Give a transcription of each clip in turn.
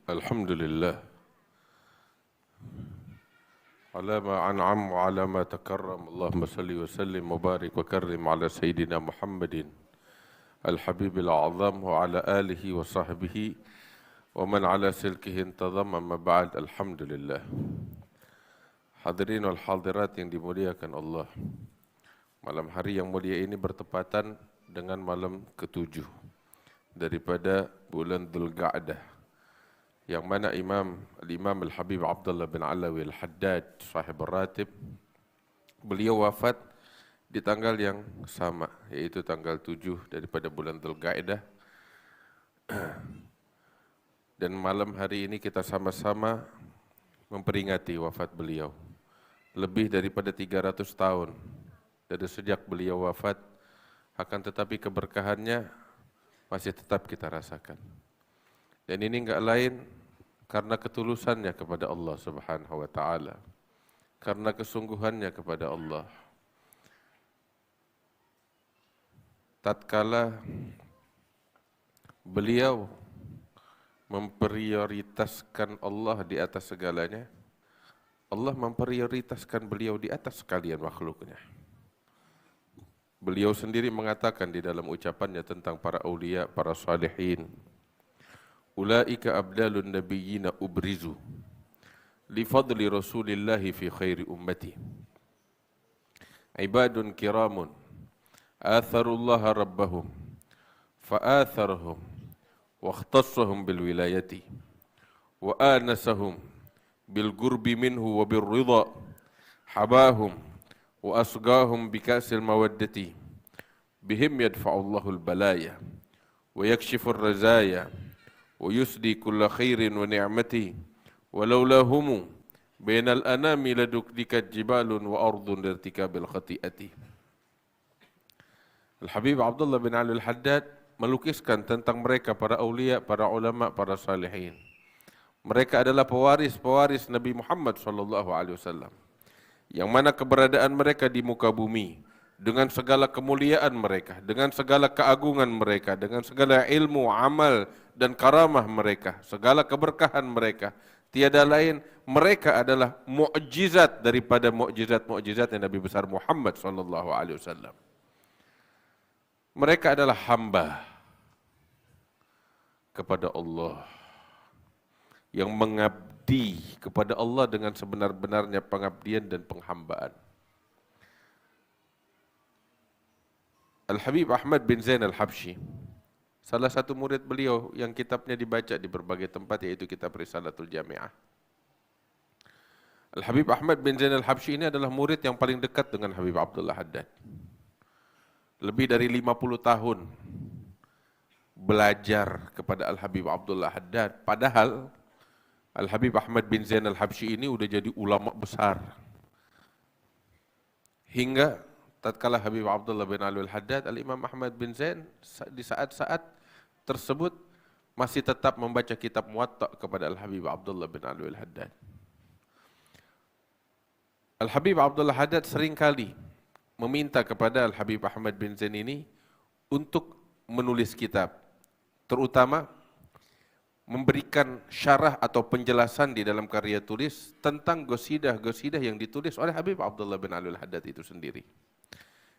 Alhamdulillah ala ma an'am wa ala ma takarram. Allahumma salli wa sallim wa barik wa karrim ala sayyidina Muhammadin al-habibil a'zam wa ala alihi wa sahbihi wa man ala silkihi intazam. Amma ba'd. Alhamdulillah. Hadirin wal hadirat yang dimuliakan Allah, malam hari yang mulia ini bertepatan dengan malam ke-7 daripada bulan Dzulqa'dah, yang mana Al-Imam Al-Habib Abdullah bin Alawi Al-Haddad sahib al-Ratib, beliau wafat di tanggal yang sama, yaitu tanggal 7 daripada bulan Dzulqa'dah. Dan malam hari ini kita sama-sama memperingati wafat beliau. Lebih daripada 300 tahun dari sejak beliau wafat, akan tetapi keberkahannya masih tetap kita rasakan. Dan ini enggak lain karena ketulusannya kepada Allah Subhanahu wa taala, karena kesungguhannya kepada Allah. Tatkala beliau memprioritaskan Allah di atas segalanya, Allah memprioritaskan beliau di atas sekalian makhluknya. Beliau sendiri mengatakan di dalam ucapannya tentang para aulia, para salihin, ulaika abdalun nabiyyina ubrizu li fadli rasulillahi fi khairi ummati, ibadun kiramun atharullaha rabbahum fa'atharahum wa ikhtassahum bil wilayati wa anasahum bil qurbi minhu wa bir ridha habahum wa asgahum bikasil mawaddati bihim yadfa'ullahu al balaya wa yakshifur razaya wa yusdi kulla khairin wa ni'mati walaulahu bainal anami ladukdikat jibalun wa ardun dirtikabil khati'ati. Al-Habib Abdullah bin Ali Al-Haddad melukiskan tentang mereka para aulia, para ulama, para salihin. Mereka adalah pewaris-pewaris Nabi Muhammad SAW, yang mana keberadaan mereka di muka bumi dengan segala kemuliaan mereka, dengan segala keagungan mereka, dengan segala ilmu, amal dan karamah mereka, segala keberkahan mereka, tiada lain, mereka adalah mukjizat daripada mukjizat-mukjizat Nabi besar Muhammad SAW. Mereka adalah hamba kepada Allah, yang mengabdi kepada Allah dengan sebenar-benarnya pengabdian dan penghambaan. Al-Habib Ahmad bin Zain Al-Habsyi, salah satu murid beliau yang kitabnya dibaca di berbagai tempat, yaitu kitab Risalatul Jami'ah. Al-Habib Ahmad bin Zain Al-Habsyi ini adalah murid yang paling dekat dengan Habib Abdullah Haddad. Lebih dari 50 tahun belajar kepada Al-Habib Abdullah Haddad, padahal Al-Habib Ahmad bin Zain Al-Habsyi ini udah jadi ulama besar. Hingga tatkala Habib Abdullah bin Ali Al-Haddad, Al-Imam Ahmad bin Zain di saat-saat tersebut masih tetap membaca kitab Muwatta kepada Al-Habib Abdullah bin Ali Al-Haddad. Al-Habib Abdullah Haddad seringkali meminta kepada Al-Habib Ahmad bin Zain ini untuk menulis kitab, terutama memberikan syarah atau penjelasan di dalam karya tulis tentang gosidah-gosidah yang ditulis oleh Habib Abdullah bin Ali Al-Haddad itu sendiri.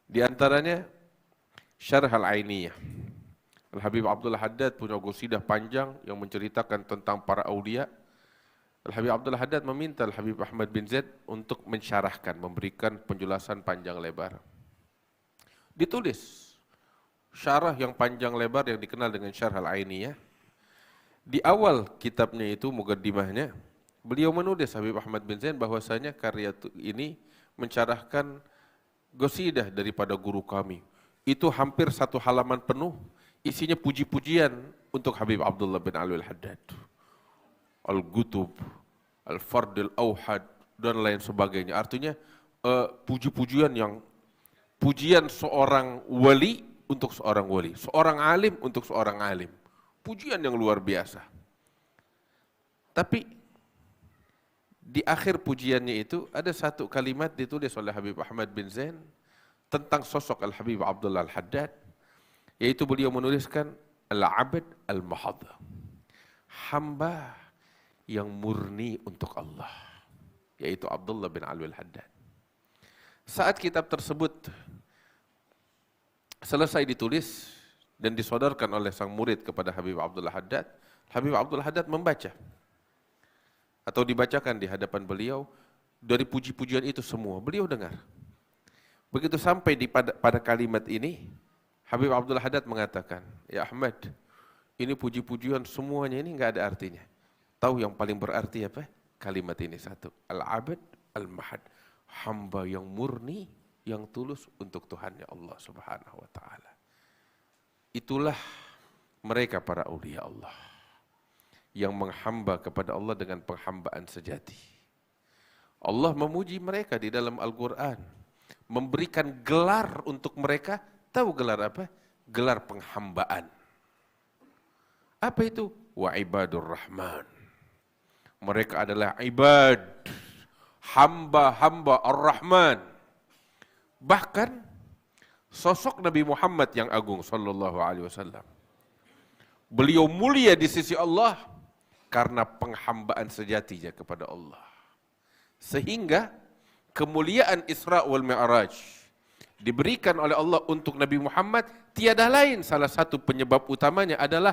Di antaranya Syarh Al-Ainiyah. Al-Habib Abdullah Haddad punya gosidah panjang yang menceritakan tentang para aulia. Al-Habib Abdullah Haddad meminta Al-Habib Ahmad bin Zaid untuk mensyarahkan, memberikan penjelasan panjang lebar. Ditulis syarah yang panjang lebar yang dikenal dengan Syarh Al-Ainiyah. Di awal kitabnya itu, muqaddimahnya, beliau menulis Habib Ahmad bin Zaid bahwasanya karya ini mensyarahkan gosidah daripada guru kami. Itu hampir 1 halaman penuh, isinya puji-pujian untuk Habib Abdullah bin Ali Al-Haddad. Al-Gutub, Al-Fard Al-Awhad, dan lain sebagainya. Artinya puji-pujian yang, pujian seorang wali untuk seorang wali, seorang alim untuk seorang alim. Pujian yang luar biasa. Tapi di akhir pujiannya itu ada satu kalimat ditulis oleh Habib Ahmad bin Zain tentang sosok Al-Habib Abdullah Al-Haddad, yaitu beliau menuliskan Al-Abd Al-Mahad, hamba yang murni untuk Allah, yaitu Abdullah bin Alwi al-Haddad. Saat kitab tersebut selesai ditulis dan disodorkan oleh sang murid kepada Habib Abdullah Haddad, Habib Abdullah Haddad membaca atau dibacakan di hadapan beliau. Dari puji-pujian itu semua beliau dengar. Begitu sampai pada kalimat ini, Habib Abdullah Haddad mengatakan, "Ya Ahmad, ini puji-pujian semuanya ini enggak ada artinya. Tahu yang paling berarti apa? Kalimat ini satu, Al-Abd Al-Mahad, hamba yang murni, yang tulus untuk Tuhannya Allah Subhanahu wa taala." Itulah mereka para aulia Allah yang menghamba kepada Allah dengan penghambaan sejati. Allah memuji mereka di dalam Al-Quran, memberikan gelar untuk mereka. Tahu gelar apa? Gelar penghambaan. Apa itu? Wa ibadur rahman. Mereka adalah ibad, hamba-hamba ar-Rahman. Bahkan sosok Nabi Muhammad yang agung sallallahu alaihi wasallam, beliau mulia di sisi Allah karena penghambaan sejatinya kepada Allah. Sehingga kemuliaan Isra wal Mi'raj diberikan oleh Allah untuk Nabi Muhammad, tiada lain, salah satu penyebab utamanya adalah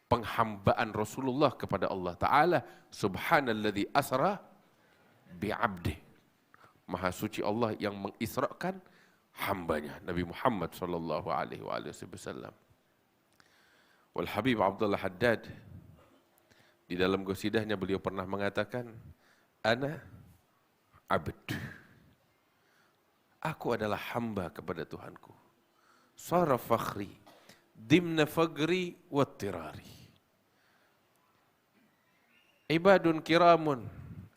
penghambaan Rasulullah kepada Allah Ta'ala. Subhanalladzi asra bi'abdih. Maha suci Allah yang mengisrakan hambanya Nabi Muhammad sallallahu alaihi wasallam. Wal Habib Abdullah Haddad di dalam qasidahnya beliau pernah mengatakan, "Ana abd." Aku adalah hamba kepada Tuhanku. Sara fakhri dimna fagri wattirari. Ibadun kiramun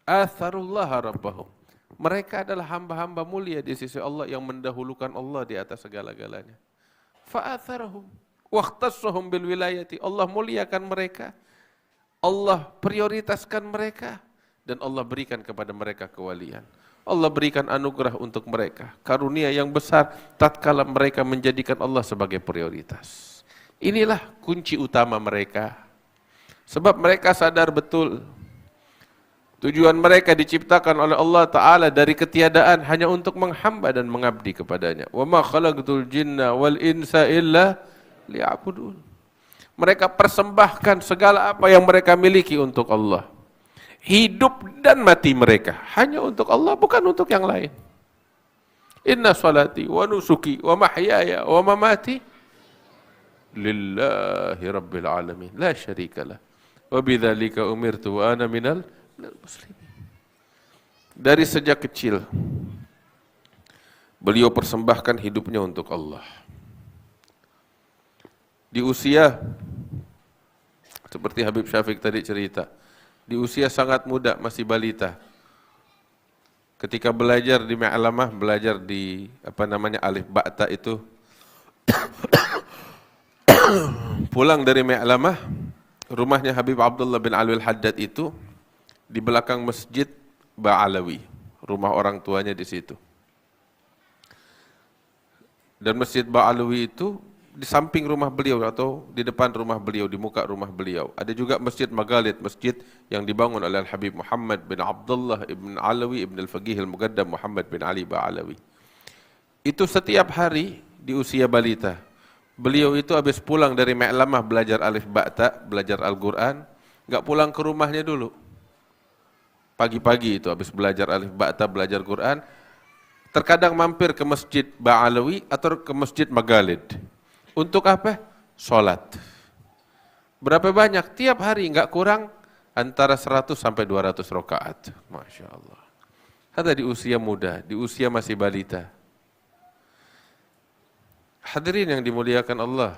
atharullah rabbahum. Mereka adalah hamba-hamba mulia di sisi Allah yang mendahulukan Allah di atas segala-galanya. Fa'atharahum waqtassahum bil wilayati. Allah muliakan mereka. Allah prioritaskan mereka dan Allah berikan kepada mereka kewalian. Allah berikan anugerah untuk mereka, karunia yang besar tatkala mereka menjadikan Allah sebagai prioritas. Inilah kunci utama mereka. Sebab mereka sadar betul tujuan mereka diciptakan oleh Allah Ta'ala dari ketiadaan hanya untuk menghamba dan mengabdi kepadanya. Wa ma khalaqtul jinna wal insa illa liya'budun. Mereka persembahkan segala apa yang mereka miliki untuk Allah. Hidup dan mati mereka hanya untuk Allah, bukan untuk yang lain. Inna salati wa nusuki wa mahyaya wa mamati lillahi rabbil alamin la syarikalah wa bidzalika umirtu wa ana minal muslimin. Dari sejak kecil beliau persembahkan hidupnya untuk Allah. Di usia seperti Habib Syafiq tadi cerita, di usia sangat muda, masih balita, ketika belajar di Ma'lamah, belajar di alif ba'ta itu, pulang dari Ma'lamah, rumahnya Habib Abdullah bin Alwi al-Haddad itu di belakang Masjid Ba'alawi, rumah orang tuanya di situ. Dan Masjid Ba'alawi itu di samping rumah beliau atau di depan rumah beliau, di muka rumah beliau. Ada juga Masjid Maghalid, masjid yang dibangun oleh Al-Habib Muhammad bin Abdullah ibn Alawi ibn Al-Faqih Al-Muqaddam Muhammad bin Ali Ba'alawi. Itu setiap hari di usia balita. Beliau itu habis pulang dari Ma'lamah belajar alif ba'ta, belajar Al-Quran, enggak pulang ke rumahnya dulu. Pagi-pagi itu habis belajar alif ba'ta, belajar Quran, terkadang mampir ke Masjid Ba'alawi atau ke Masjid Maghalid. Untuk apa? Sholat. Berapa banyak? Tiap hari enggak kurang antara 100 sampai 200 rakaat. Masya Allah. Ada di usia muda, di usia masih balita. Hadirin yang dimuliakan Allah.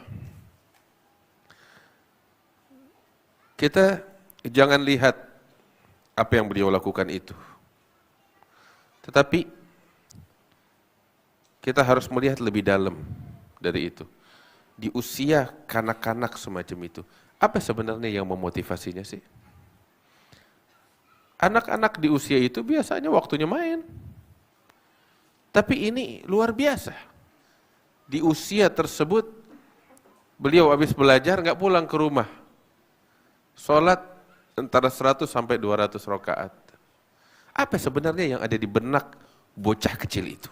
Kita jangan lihat apa yang beliau lakukan itu. Tetapi kita harus melihat lebih dalam dari itu. Di usia kanak-kanak semacam itu, apa sebenarnya yang memotivasinya sih? Anak-anak di usia itu biasanya waktunya main. Tapi ini luar biasa. Di usia tersebut, beliau habis belajar nggak pulang ke rumah. Sholat antara 100 sampai 200 rakaat. Apa sebenarnya yang ada di benak bocah kecil itu?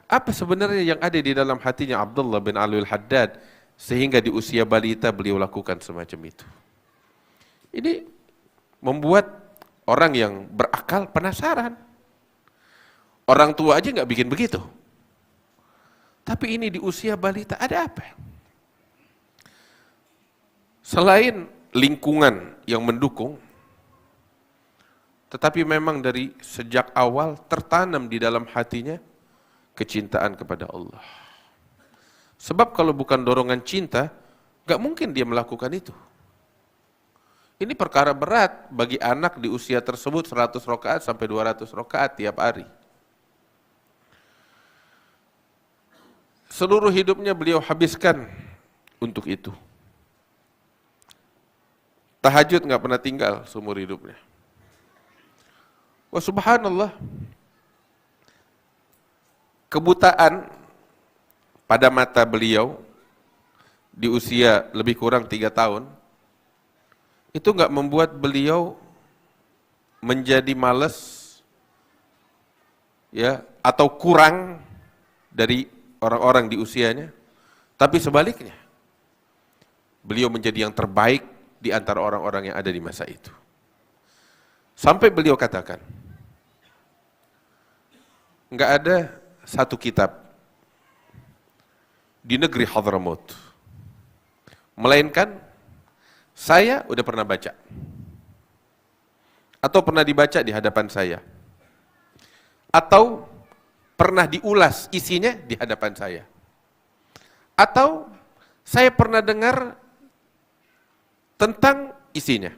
Apa sebenarnya yang ada di dalam hatinya Abdullah bin Alwi al-Haddad sehingga di usia balita beliau lakukan semacam itu? Ini membuat orang yang berakal penasaran. Orang tua aja nggak bikin begitu. Tapi ini di usia balita ada apa? Selain lingkungan yang mendukung, tetapi memang dari sejak awal tertanam di dalam hatinya kecintaan kepada Allah. Sebab kalau bukan dorongan cinta, gak mungkin dia melakukan itu. Ini perkara berat bagi anak di usia tersebut 100 rakaat sampai 200 rakaat tiap hari. Seluruh hidupnya beliau habiskan untuk itu. Tahajud gak pernah tinggal seumur hidupnya. Wah subhanallah, kebutaan pada mata beliau di usia lebih kurang 3 tahun, itu nggak membuat beliau menjadi malas ya atau kurang dari orang-orang di usianya, tapi sebaliknya beliau menjadi yang terbaik di antara orang-orang yang ada di masa itu. Sampai beliau katakan, nggak ada satu kitab di negeri Hadramaut, melainkan saya udah pernah baca, atau pernah dibaca di hadapan saya, atau pernah diulas isinya di hadapan saya, atau saya pernah dengar tentang isinya,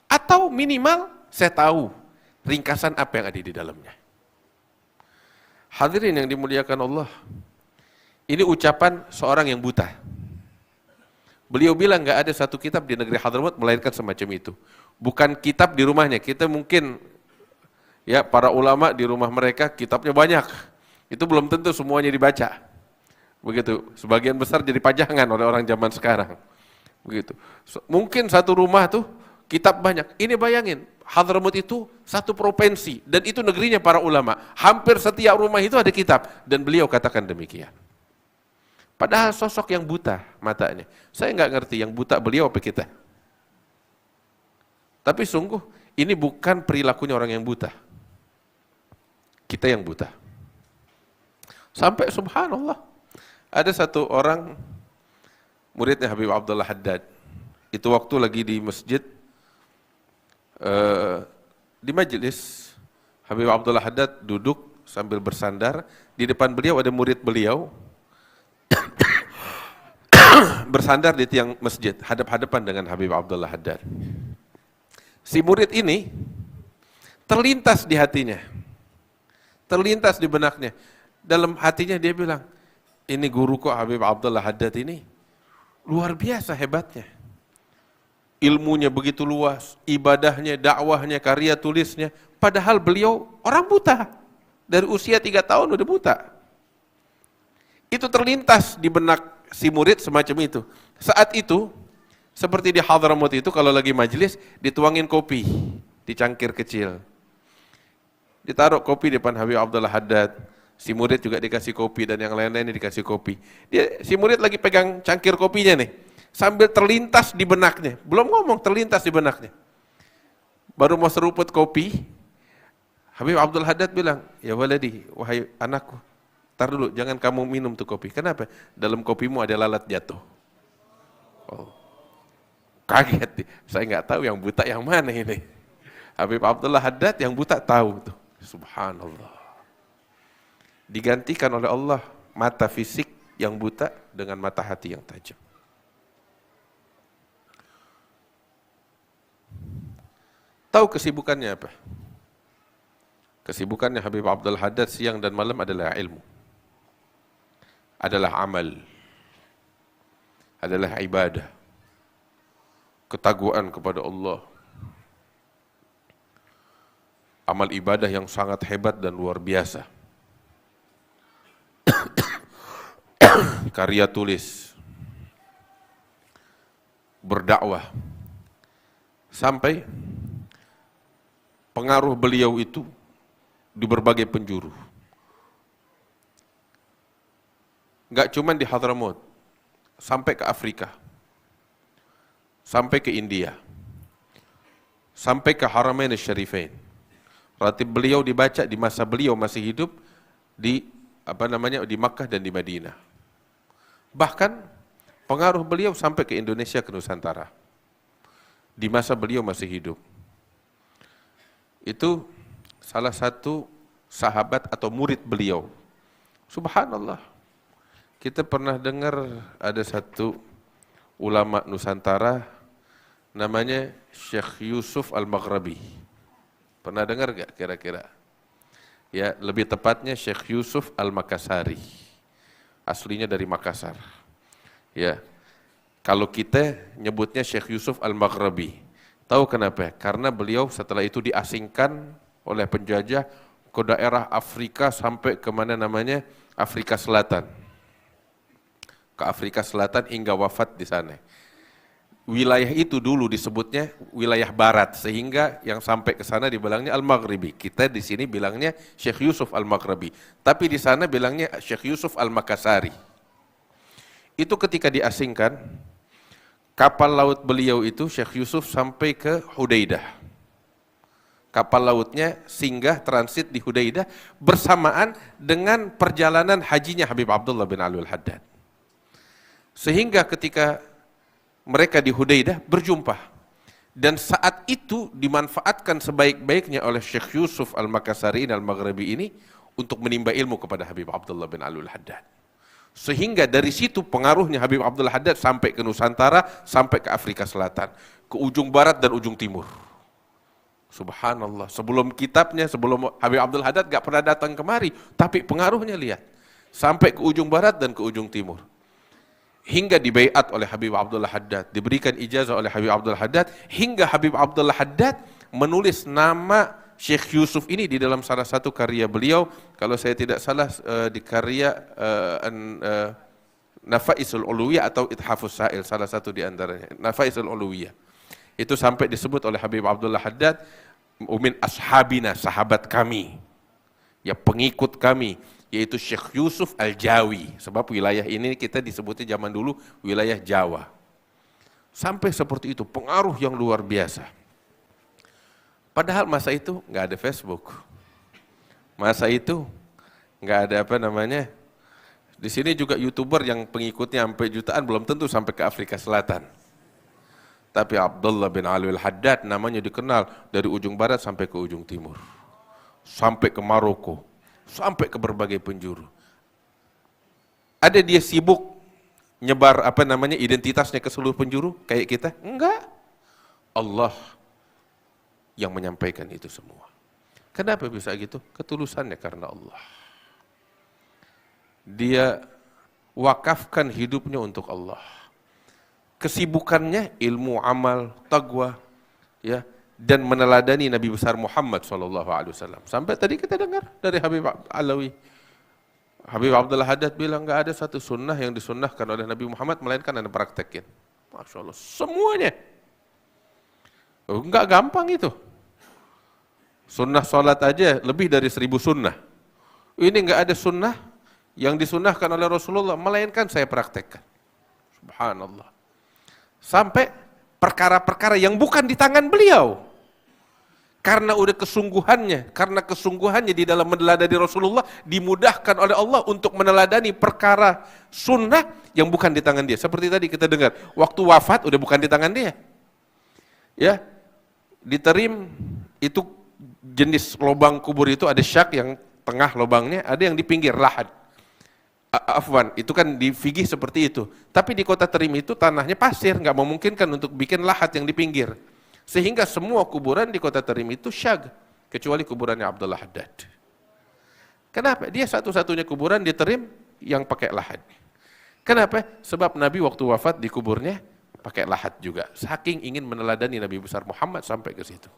atau minimal saya tahu ringkasan apa yang ada di dalamnya. Hadirin yang dimuliakan Allah, ini ucapan seorang yang buta. Beliau bilang nggak ada satu kitab di negeri Hadramaut melainkan semacam itu. Bukan kitab di rumahnya, kita mungkin ya para ulama di rumah mereka kitabnya banyak. Itu belum tentu semuanya dibaca. Begitu, sebagian besar jadi pajangan oleh orang zaman sekarang. Begitu. Mungkin satu rumah tuh kitab banyak. Ini bayangin, Hadramaut itu satu provinsi dan itu negerinya para ulama. Hampir setiap rumah itu ada kitab dan beliau katakan demikian. Padahal sosok yang buta matanya. Saya nggak ngerti yang buta beliau apa kita. Tapi sungguh ini bukan perilakunya orang yang buta. Kita yang buta. Sampai subhanallah ada satu orang muridnya Habib Abdullah Haddad. Itu waktu lagi di masjid di majelis, Habib Abdullah Haddad duduk sambil bersandar. Di depan beliau ada murid beliau bersandar di tiang masjid, hadap-hadapan dengan Habib Abdullah Haddad. Si murid ini terlintas di hatinya, terlintas di benaknya. Dalam hatinya dia bilang, ini guru kok Habib Abdullah Haddad ini luar biasa hebatnya. Ilmunya begitu luas, ibadahnya, dakwahnya, karya tulisnya. Padahal beliau orang buta. Dari usia 3 tahun udah buta. Itu terlintas di benak si murid semacam itu. Saat itu, seperti di Hadramaut itu kalau lagi majelis, dituangin kopi di cangkir kecil. Ditaruh kopi di depan Habib Abdullah Haddad. Si murid juga dikasih kopi dan yang lain-lainnya dikasih kopi. Si murid lagi pegang cangkir kopinya nih. Sambil terlintas di benaknya. Belum ngomong, terlintas di benaknya. Baru mau seruput kopi, Habib Abdullah Haddad bilang, ya waladi, wahai anakku, tar dulu, jangan kamu minum tuh kopi. Kenapa? Dalam kopimu ada lalat jatuh. Oh, kaget. Saya nggak tahu yang buta yang mana ini. Habib Abdullah Haddad yang buta tahu tuh. Subhanallah. Digantikan oleh Allah mata fisik yang buta dengan mata hati yang tajam. Tahu kesibukannya apa? Kesibukannya Habib Abdullah Haddad siang dan malam adalah ilmu. Adalah amal. Adalah ibadah. Ketakwaan kepada Allah. Amal ibadah yang sangat hebat dan luar biasa. Karya tulis. berdakwah, sampai pengaruh beliau itu di berbagai penjuru. Enggak cuma di Hadramaut, sampai ke Afrika, sampai ke India, sampai ke Haramain Syarifain. Berarti beliau dibaca di masa beliau masih hidup di di Makkah dan di Madinah. Bahkan pengaruh beliau sampai ke Indonesia, ke Nusantara. Di masa beliau masih hidup. Itu salah satu sahabat atau murid beliau. Subhanallah. Kita pernah dengar ada satu ulama Nusantara namanya Syekh Yusuf Al-Maghrabi. Pernah dengar gak kira-kira? Ya, lebih tepatnya Syekh Yusuf Al-Makassari. Aslinya dari Makassar. Ya. Kalau kita nyebutnya Syekh Yusuf Al-Maghrabi. Tahu kenapa? Karena beliau setelah itu diasingkan oleh penjajah ke daerah Afrika sampai ke Afrika Selatan. Ke Afrika Selatan hingga wafat di sana. Wilayah itu dulu disebutnya wilayah barat, sehingga yang sampai ke sana dibilangnya Al-Maghribi. Kita di sini bilangnya Syekh Yusuf Al-Maghribi, tapi di sana bilangnya Syekh Yusuf Al-Makassari. Itu ketika diasingkan, kapal laut beliau itu Syekh Yusuf sampai ke Hudaidah. Kapal lautnya singgah transit di Hudaidah bersamaan dengan perjalanan hajinya Habib Abdullah bin Alwi Al-Haddad. Sehingga ketika mereka di Hudaidah berjumpa, dan saat itu dimanfaatkan sebaik-baiknya oleh Syekh Yusuf Al-Makassari Al-Maghribi ini untuk menimba ilmu kepada Habib Abdullah bin Alwi Al-Haddad. Sehingga dari situ pengaruhnya Habib Abdullah Haddad sampai ke Nusantara, sampai ke Afrika Selatan, ke ujung barat dan ujung timur. Subhanallah, sebelum kitabnya, sebelum Habib Abdullah Haddad gak pernah datang kemari, tapi pengaruhnya lihat, sampai ke ujung barat dan ke ujung timur. Hingga dibaiat oleh Habib Abdullah Haddad, diberikan ijazah oleh Habib Abdullah Haddad, hingga Habib Abdullah Haddad menulis nama Syekh Yusuf ini di dalam salah satu karya beliau, kalau saya tidak salah di karya Nafaisul Uluwiyah atau Ithafus Sa'il, salah satu di antaranya, Nafaisul Uluwiyah. Itu sampai disebut oleh Habib Abdullah Haddad, "Umin ashabina, sahabat kami, ya pengikut kami, yaitu Syekh Yusuf Al-Jawi." Sebab wilayah ini kita disebutnya zaman dulu wilayah Jawa. Sampai seperti itu, pengaruh yang luar biasa. Padahal masa itu nggak ada Facebook, masa itu nggak ada di sini juga YouTuber yang pengikutnya sampai jutaan belum tentu sampai ke Afrika Selatan. Tapi Abdullah bin Alwi Al-Haddad namanya dikenal dari ujung barat sampai ke ujung timur, sampai ke Maroko, sampai ke berbagai penjuru. Ada dia sibuk nyebar identitasnya ke seluruh penjuru kayak kita? Enggak. Allah yang menyampaikan itu semua. Kenapa bisa gitu? Ketulusannya karena Allah. Dia wakafkan hidupnya untuk Allah. Kesibukannya ilmu, amal, taqwa, ya, dan meneladani Nabi besar Muhammad SAW. Sampai tadi kita dengar dari Habib Alawi, Habib Abdullah Haddad bilang nggak ada satu sunnah yang disunnahkan oleh Nabi Muhammad melainkan Anda praktekin. Masya Allah, semuanya. Nggak gampang itu. Sunnah sholat aja lebih dari 1000 sunnah. Ini nggak ada sunnah yang disunnahkan oleh Rasulullah melainkan saya praktekkan. Subhanallah. Sampai perkara-perkara yang bukan di tangan beliau. Karena udah kesungguhannya di dalam meneladani Rasulullah, dimudahkan oleh Allah untuk meneladani perkara sunnah yang bukan di tangan dia. Seperti tadi kita dengar, waktu wafat udah bukan di tangan dia. Ya, diterim itu jenis lubang kubur itu ada syak yang tengah lubangnya, ada yang di pinggir lahad. Afwan, itu kan di fikih seperti itu. Tapi di kota Terim itu tanahnya pasir, nggak memungkinkan untuk bikin lahat yang di pinggir. Sehingga semua kuburan di kota Terim itu syag, kecuali kuburannya Abdullah Haddad. Kenapa? Dia satu-satunya kuburan di Terim yang pakai lahat. Kenapa? Sebab Nabi waktu wafat di kuburnya pakai lahat juga. Saking ingin meneladani Nabi besar Muhammad sampai ke situ.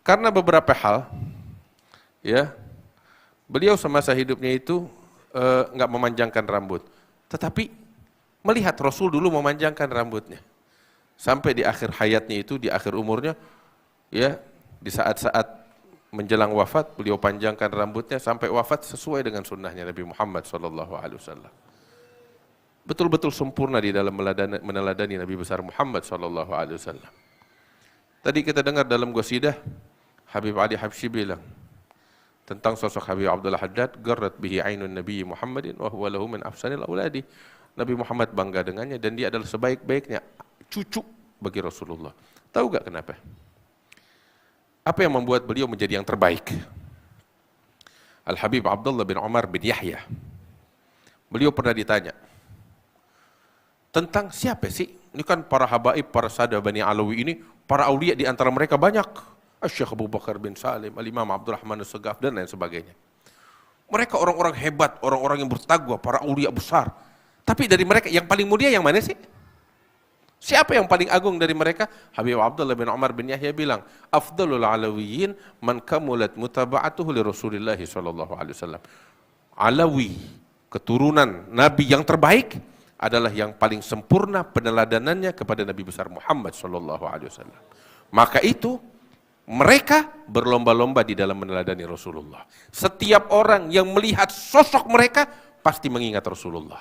Karena beberapa hal, ya, beliau semasa hidupnya itu nggak memanjangkan rambut, tetapi melihat Rasul dulu memanjangkan rambutnya. Sampai di akhir hayatnya itu, di akhir umurnya, ya, di saat-saat menjelang wafat, beliau panjangkan rambutnya sampai wafat sesuai dengan sunnahnya Nabi Muhammad SAW. Betul-betul sempurna di dalam meneladani Nabi besar Muhammad SAW. Tadi kita dengar dalam qasidah, Habib Ali Habsyi bilang tentang sosok Habib Abdullah Haddad, garrat bihi ainun Nabi Muhammadin wa huwa lahu min afsanil auladi. Nabi Muhammad bangga dengannya dan dia adalah sebaik-baiknya cucu bagi Rasulullah. Tahu gak kenapa? Apa yang membuat beliau menjadi yang terbaik? Al-Habib Abdullah bin Umar bin Yahya. Beliau pernah ditanya tentang siapa sih? Ini kan para habaib, para sada Bani Alawi ini, para aulia di antara mereka banyak. Syekh Abu Bakar bin Salim, Al-Imam Abdurrahman As-Segaf dan lain sebagainya. Mereka orang-orang hebat, orang-orang yang bertakwa, para aulia besar. Tapi dari mereka yang paling mulia yang mana sih? Siapa yang paling agung dari mereka? Habib Abdullah bin Umar bin Yahya bilang, afdalul alawiyyin man kamulat mutaba'atuhu li Rasulillah sallallahu alaihi wasallam. Alawi, keturunan Nabi yang terbaik adalah yang paling sempurna peneladanannya kepada Nabi besar Muhammad sallallahu alaihi wasallam. Maka itu mereka berlomba-lomba di dalam meneladani Rasulullah. Setiap orang yang melihat sosok mereka pasti mengingat Rasulullah.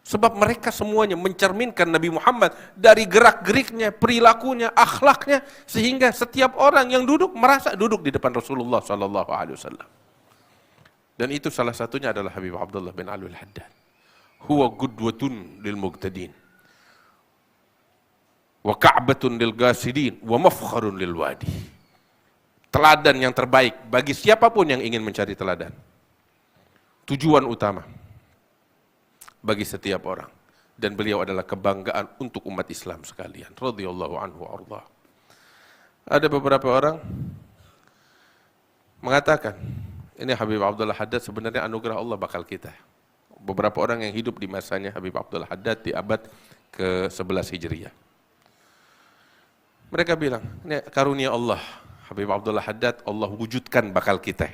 Sebab mereka semuanya mencerminkan Nabi Muhammad dari gerak-geriknya, perilakunya, akhlaknya, sehingga setiap orang yang duduk merasa duduk di depan Rasulullah sallallahu alaihi wasallam. Dan itu salah satunya adalah Habib Abdullah bin Ali Al-Haddad. Huwa qudwatun lil muqtadin. Wa ka'batun lil ghasidin wa mafkharun lil wadi. Teladan yang terbaik bagi siapapun yang ingin mencari teladan. Tujuan utama bagi setiap orang, dan beliau adalah kebanggaan untuk umat Islam sekalian radhiyallahu anhu arda. Ada beberapa orang mengatakan ini Habib Abdullah Haddad sebenarnya anugerah Allah bakal kita. Beberapa orang yang hidup di masanya Habib Abdullah Haddad di abad ke-11 Hijriah, mereka bilang ini karunia Allah. Habib Abdullah Haddad Allah wujudkan bakal kita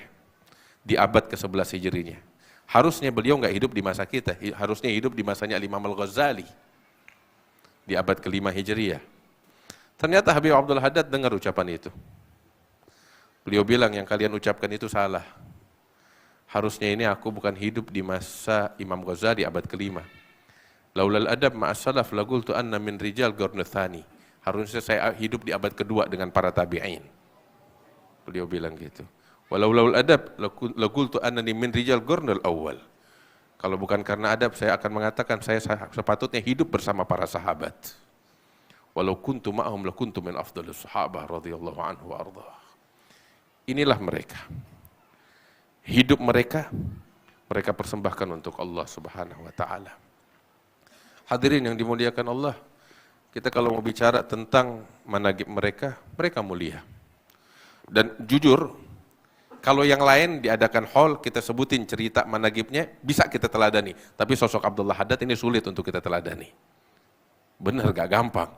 di abad ke-11 Hijriahnya. Harusnya beliau nggak hidup di masa kita, harusnya hidup di masanya Imam Al-Ghazali di abad ke-5 Hijriah. Ternyata Habib Abdullah Haddad dengar ucapan itu. Beliau bilang yang kalian ucapkan itu salah. Harusnya ini aku bukan hidup di masa Imam Ghazali abad ke-5. Laulal adab ma'as salaf laqultu anna min rijal qarn tsani. Harusnya saya hidup di abad kedua dengan para tabi'in. Beliau bilang gitu. Walau laul adab laqultu annani min rijal qarnil awal. Kalau bukan karena adab saya akan mengatakan saya sepatutnya hidup bersama para sahabat. Walau kuntu ma'ahum lakuntu min afdhalus sahabah radhiyallahu anhu wa arda. Inilah mereka. Hidup mereka persembahkan untuk Allah Subhanahu wa taala. Hadirin yang dimuliakan Allah, kita kalau mau bicara tentang manaqib mereka, mereka mulia. Dan jujur, kalau yang lain diadakan hall, kita sebutin cerita manaqibnya, bisa kita teladani. Tapi sosok Abdullah Haddad ini sulit untuk kita teladani. Benar, gak gampang.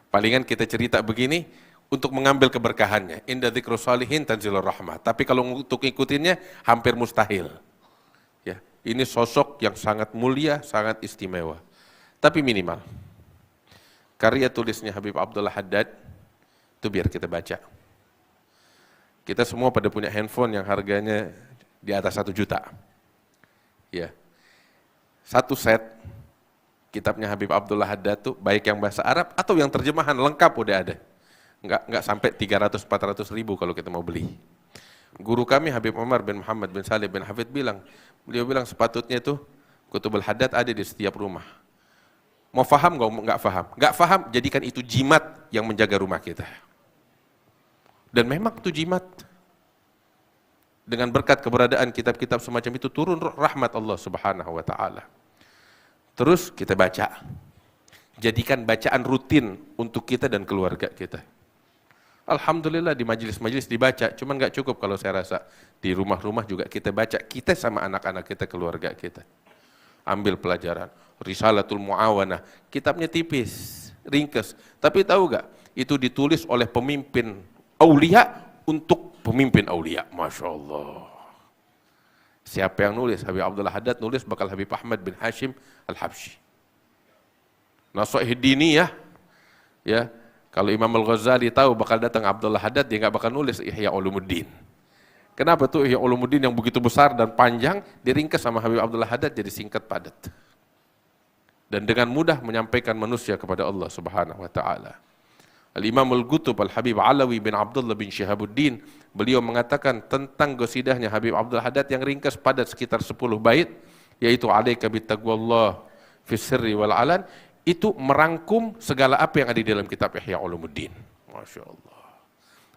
Palingan kita cerita begini, untuk mengambil keberkahannya. Inda dzikru shalihin tanzilur rahmah. Tapi kalau untuk ikutinnya, hampir mustahil. Ya, ini sosok yang sangat mulia, sangat istimewa. Tapi minimal. Karya tulisnya Habib Abdullah Haddad, itu biar kita baca. Kita semua pada punya handphone yang harganya di atas 1 juta. Ya. Satu set kitabnya Habib Abdullah Haddad tuh baik yang bahasa Arab atau yang terjemahan lengkap udah ada. Enggak sampai 300-400 ribu kalau kita mau beli. Guru kami Habib Umar bin Muhammad bin Salim bin Hafid beliau bilang sepatutnya tuh Kutubul Haddad ada di setiap rumah. Mau faham enggak faham? Enggak faham, jadikan itu jimat yang menjaga rumah kita. Dan memang itu jimat. Dengan berkat keberadaan kitab-kitab semacam itu turun rahmat Allah Subhanahu wa taala. Terus kita baca. Jadikan bacaan rutin untuk kita dan keluarga kita. Alhamdulillah di majelis-majelis dibaca, cuman nggak cukup kalau saya rasa. Di rumah-rumah juga kita baca, kita sama anak-anak kita, keluarga kita. Ambil pelajaran. Risalatul Muawanah, kitabnya tipis, ringkas. Tapi tahu nggak? Itu ditulis oleh pemimpin aulia untuk pemimpin aulia. Masya Allah. Siapa yang nulis? Habib Abdullah Haddad nulis bakal Habib Ahmad bin Hashim Al-Habsyi. Nasuh Diniyah, ya, kalau Imam Al-Ghazali tahu bakal datang Abdullah Haddad, dia nggak bakal nulis Ihya Ulumuddin. Kenapa tuh Ihya Ulumuddin yang begitu besar dan panjang diringkas sama Habib Abdullah Haddad jadi singkat padat. Dan dengan mudah menyampaikan manusia kepada Allah Subhanahu wa taala. Al-Imam Al-Qutub Al-Habib Alawi bin Abdullah bin Syihabuddin, beliau mengatakan tentang qasidahnya Habib Abdul Haddad yang ringkas padat sekitar 10 bait, yaitu alaika bittaqwallah fi sirri wal alan, itu merangkum segala apa yang ada di dalam kitab Ihya Ulumuddin. Masya Allah.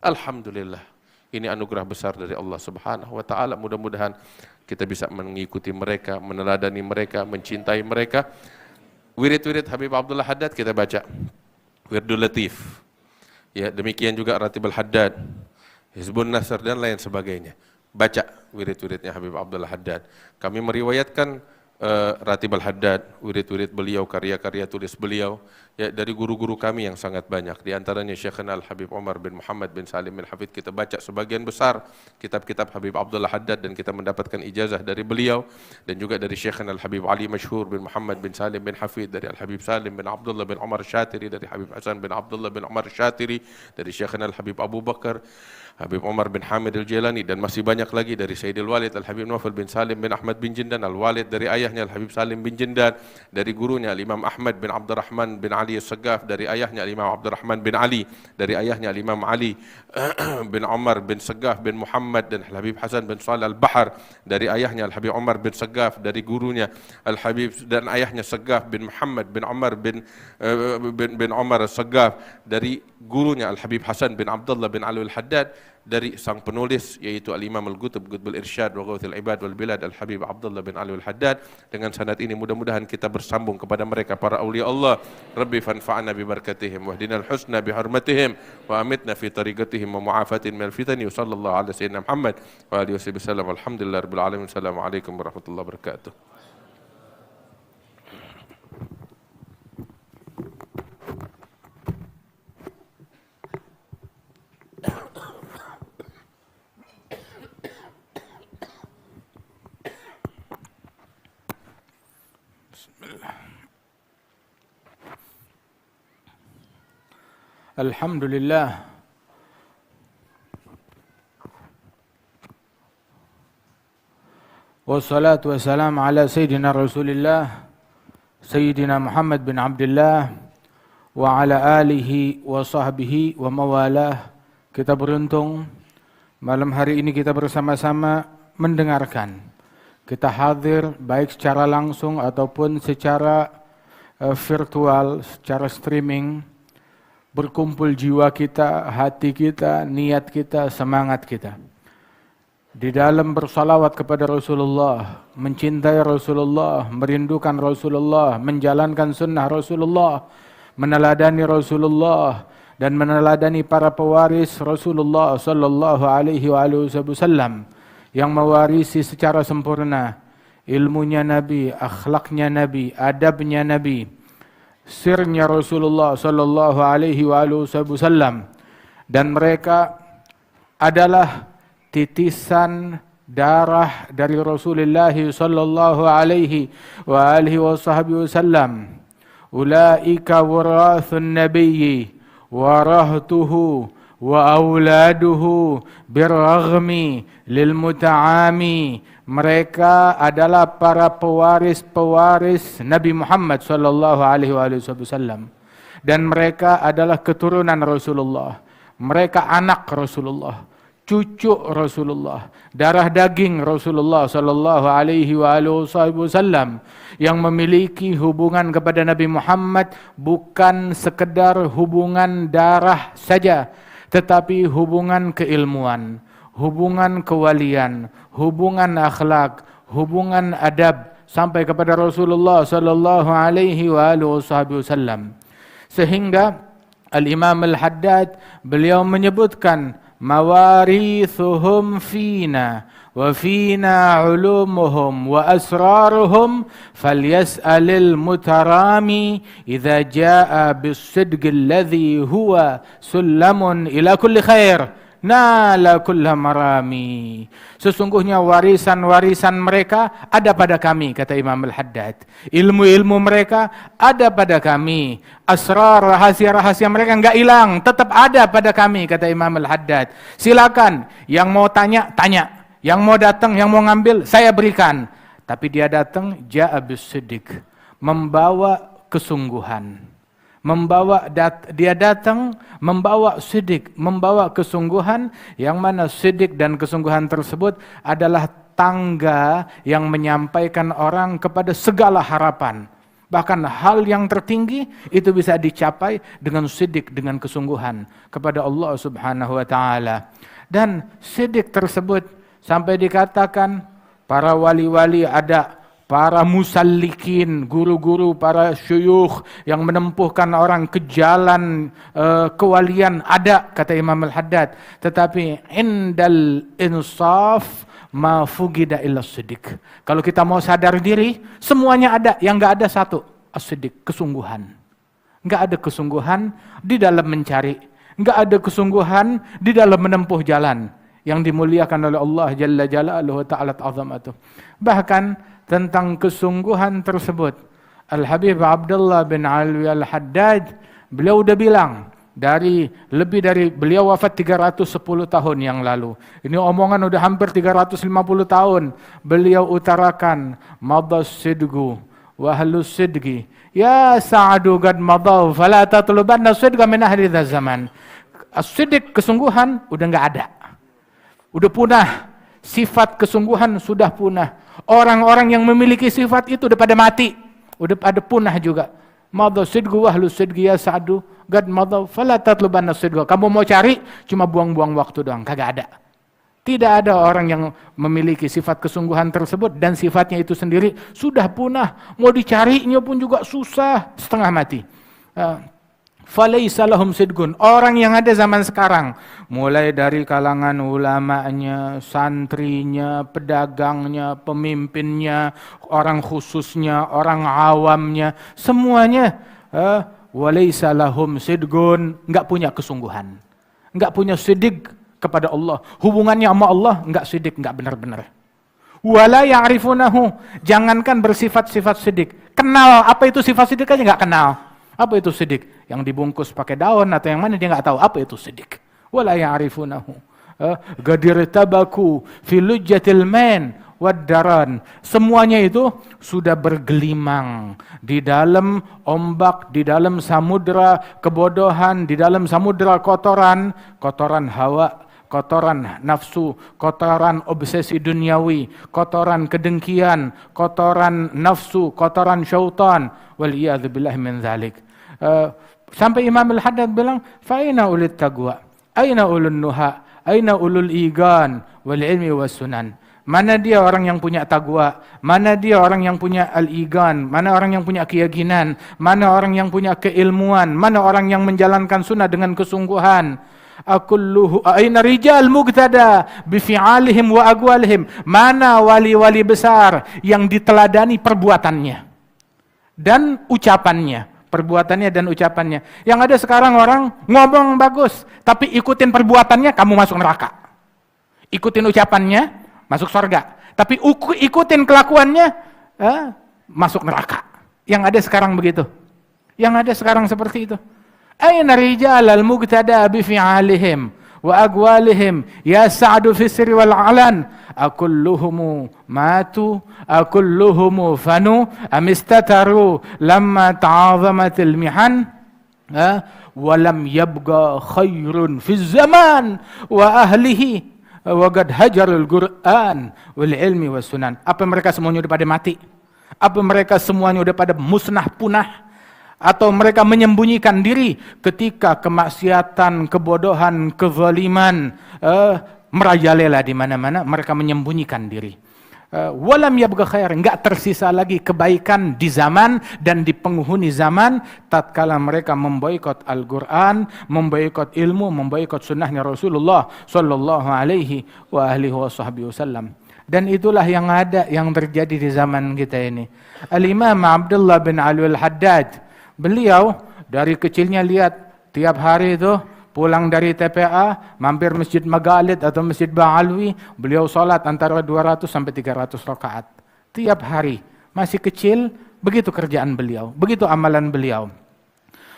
Alhamdulillah. Ini anugerah besar dari Allah Subhanahu wa taala. Mudah-mudahan kita bisa mengikuti mereka, meneladani mereka, mencintai mereka. Wirid-wirid Habib Abdullah Haddad kita baca. Wirdul Latif. Ya, demikian juga Ratibul Haddad, Hizbun Nasr dan lain sebagainya. Baca wirid-wiridnya Habib Abdullah Haddad. Kami meriwayatkan Ratibul Haddad, wirid-wirid beliau, karya-karya tulis beliau, ya, dari guru-guru kami yang sangat banyak. Di antaranya Syekhna Al-Habib Umar bin Muhammad bin Salim bin Hafid. Kita baca sebagian besar kitab-kitab Habib Abdullah Haddad dan kita mendapatkan ijazah dari beliau, dan juga dari Syekhna Al-Habib Ali Masyhur bin Muhammad bin Salim bin Hafid, dari Al-Habib Salim bin Abdullah bin Umar Syatiri, dari Habib Hasan bin Abdullah bin Umar Syatiri, dari Syekhna Al-Habib Abu Bakar, Habib Umar bin Hamid Al-Jilani, dan masih banyak lagi dari Sayyidil Walid Al-Habib Nawfal bin Salim bin Ahmad bin Jindan, Al-Walid dari ayahnya Al-Habib Salim bin Jindan, dari gurunya Al-Imam Ahmad bin Abdurrahman bin Ali As-Saggaf, dari ayahnya Al-Imam Abdurrahman bin Ali, dari ayahnya Al-Imam Ali bin Umar bin Saggaf bin Muhammad, dan Al-Habib Hasan bin Salih Al-Bahar, dari ayahnya Al-Habib Umar bin Saggaf, dari gurunya Al-Habib dan ayahnya Saggaf bin Muhammad bin Umar bin Umar Saggaf, dari gurunya Al-Habib Hasan bin Abdullah bin Ali Al-Haddad, dari sang penulis yaitu Al-Imam Al-Qutub Qutbul Irsyad wa Ghawthul Ibad wal Bilad Al-Habib Abdullah bin Ali Al-Haddad. Dengan sanad ini mudah-mudahan kita bersambung kepada mereka para aulia Allah. Rabbi fanfa'na bi barakatihim wahdinal husna bi hurmatihim wa amitna fi tariqatihim wa mu'afatin minal fitani. Sallallahu ala sayyidina Muhammad wa alihi wasallam. Alhamdulillah rabbil alamin. Assalamualaikum warahmatullahi wabarakatuh. Alhamdulillah. Wassalatu wassalamu ala Sayyidina Rasulillah Sayyidina Muhammad bin Abdullah wa ala alihi wa sahbihi wa mawalah. Kita beruntung malam hari ini kita bersama-sama mendengarkan. Kita hadir baik secara langsung ataupun secara virtual, secara streaming. Berkumpul jiwa kita, hati kita, niat kita, semangat kita di dalam bersalawat kepada Rasulullah, mencintai Rasulullah, merindukan Rasulullah, menjalankan sunnah Rasulullah, meneladani Rasulullah dan meneladani para pewaris Rasulullah sallallahu alaihi wasallam yang mewarisi secara sempurna ilmunya Nabi, akhlaknya Nabi, adabnya Nabi, sirnya Rasulullah sallallahu alaihi wasallam, dan mereka adalah titisan darah dari Rasulullah sallallahu alaihi wasallam. Ulaika warathun nabiyyi warahtuhu wa auladuhu birraghmi lil muta'ami. Mereka adalah para pewaris Nabi Muhammad sallallahu alaihi wasallam, dan mereka adalah keturunan Rasulullah. Mereka anak Rasulullah, cucu Rasulullah, darah daging Rasulullah sallallahu alaihi wasallam, yang memiliki hubungan kepada Nabi Muhammad bukan sekedar hubungan darah saja, tetapi hubungan keilmuan, hubungan kewalian, hubungan akhlak, hubungan adab sampai kepada Rasulullah sallallahu alaihi wasallam. Sehingga Al-Imam Al-Haddad beliau menyebutkan mawarithuhum fina wa fina ulumuhum wa asraruhum falyas'alil mutarami idza jaa bis-sidqi alladhi huwa sullamun ila kulli khair nala kulla marami. Sesungguhnya warisan-warisan mereka ada pada kami, kata Imam Al-Haddad. Ilmu-ilmu mereka ada pada kami. Asrar, rahasia-rahasia mereka enggak hilang, tetap ada pada kami, kata Imam Al-Haddad. Silakan, yang mau tanya, tanya. Yang mau datang, yang mau ngambil, saya berikan. Tapi dia datang, ja'a bis-siddiq, membawa kesungguhan. Dia datang membawa sidik, membawa kesungguhan, yang mana sidik dan kesungguhan tersebut adalah tangga yang menyampaikan orang kepada segala harapan. Bahkan hal yang tertinggi itu bisa dicapai dengan sidik, dengan kesungguhan kepada Allah Subhanahu wa taala. Dan sidik tersebut sampai dikatakan para wali-wali ada, para musallikin, guru-guru, para syuyukh yang menempuhkan orang ke jalan kewalian ada, kata Imam Al-Haddad. Tetapi indal insaf ma fugida illa siddiq. Kalau kita mau sadar diri, semuanya ada, yang enggak ada satu, as-siddiq, kesungguhan. Enggak ada kesungguhan di dalam mencari, enggak ada kesungguhan di dalam menempuh jalan yang dimuliakan oleh Allah Jalla Jalaluhu Ta'ala Azamatuh. Bahkan tentang kesungguhan tersebut, Al-Habib Abdullah bin Alwi Al-Haddad, beliau udah bilang, lebih dari beliau wafat 310 tahun yang lalu. Ini omongan udah hampir 350 tahun. Beliau utarakan, madas sidgu wa ahlus sidgi, ya sa'adu gad madaw, fala tatlubanna sidga min ahli zaman. As-sidq, kesungguhan, udah enggak ada. Udah punah. Sifat kesungguhan sudah punah. Orang-orang yang memiliki sifat itu udah pada mati, udah pada punah juga. Madha sidgu wa ahlus sidgi ya sa'du gad madha fala tatlubanna sidga. Kamu mau cari cuma buang-buang waktu doang, kagak ada. Tidak ada orang yang memiliki sifat kesungguhan tersebut dan sifatnya itu sendiri sudah punah. Mau dicarinya pun juga susah, setengah mati. Falaisa lahum sidgun. Orang yang ada zaman sekarang, mulai dari kalangan ulamanya, santrinya, pedagangnya, pemimpinnya, orang khususnya, orang awamnya, semuanya walaisa lahum sidgun, enggak punya kesungguhan. Enggak punya sidik kepada Allah. Hubungannya sama Allah enggak sidik, enggak benar-benar. Wala ya'rifunahu, jangankan bersifat-sifat sidik. Kenal apa itu sifat sidik aja enggak kenal. Apa itu sidik? Yang dibungkus pakai daun atau yang mana dia enggak tahu apa itu sidik. Wala ya'rifunahu. Gadir tabaku fi lujjatil man wad-daran. Semuanya itu sudah bergelimang di dalam ombak, di dalam samudra kebodohan, di dalam samudra kotoran, kotoran hawa, kotoran nafsu, kotoran obsesi duniawi, kotoran kedengkian, kotoran nafsu, kotoran syaitan. Waliyadzubillah min dzalik. Sampai Imam Al-Haddad bilang, fa'ina ulil taqwa, aina ulul nuha, aina ulul igan, wal ilmi was sunan. Mana dia orang yang punya taqwa, mana dia orang yang punya al-igan, mana orang yang punya keyakinan, mana orang yang punya keilmuan, mana orang yang menjalankan sunnah dengan kesungguhan. Akulluhu aina rijal muqtada bi fi'alihim wa aqwalihim. Mana wali-wali besar yang diteladani perbuatannya dan ucapannya. Perbuatannya dan ucapannya. Yang ada sekarang orang ngomong bagus, tapi ikutin perbuatannya kamu masuk neraka. Ikutin ucapannya masuk surga, tapi ikutin kelakuannya masuk neraka. Yang ada sekarang begitu. Yang ada sekarang seperti itu. Aina rijalal muqtada bi fi'alihim wa aqwalihim ya sa'du fi sirri wal alan. Akulluhum matu, akulluhum fanu, amistataru lamma ta'azamatil mihan, walam yabqa khairun fi zaman wa ahlihi wa qad hajarul Qur'an wal ilmi was sunan. Apa mereka semuanya udah pada mati? Apa mereka semuanya udah pada musnah punah? Atau mereka menyembunyikan diri ketika kemaksiatan, kebodohan, kezaliman merajalela di mana-mana, mereka menyembunyikan diri. Walam yabqa khair, enggak tersisa lagi kebaikan di zaman dan di penghuni zaman tatkala mereka memboikot Al-Qur'an, memboikot ilmu, memboikot sunnahnya Rasulullah sallallahu alaihi wa alihi wasallam. Dan itulah yang ada, yang terjadi di zaman kita ini. Al-Imam Abdullah bin Alwi Al-Haddad, beliau dari kecilnya lihat tiap hari itu pulang dari TPA, mampir Masjid Maghalid atau Masjid Ba'alwi, beliau sholat antara 200 sampai 300 rakaat. Tiap hari, masih kecil, begitu kerjaan beliau, begitu amalan beliau.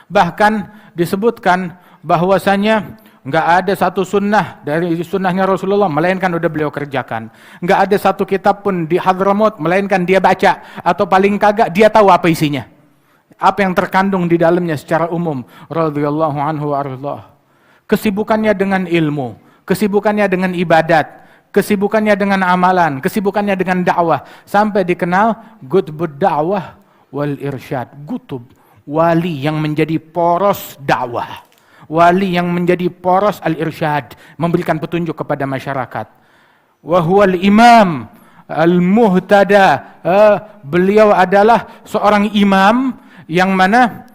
Bahkan disebutkan bahwasanya nggak ada satu sunnah dari sunnahnya Rasulullah melainkan udah beliau kerjakan. Nggak ada satu kitab pun di Hadramaut melainkan dia baca, atau paling kagak dia tahu apa isinya, apa yang terkandung di dalamnya secara umum. Radhiyallahu anhu warḍah. Kesibukannya dengan ilmu, kesibukannya dengan ibadat, kesibukannya dengan amalan, kesibukannya dengan dakwah, sampai dikenal Qutbud Da'wah wal Irsyad. Qutb, wali yang menjadi poros dakwah, wali yang menjadi poros al-irsyad, memberikan petunjuk kepada masyarakat. Wa huwal imam al-muhtada, beliau adalah seorang imam yang mana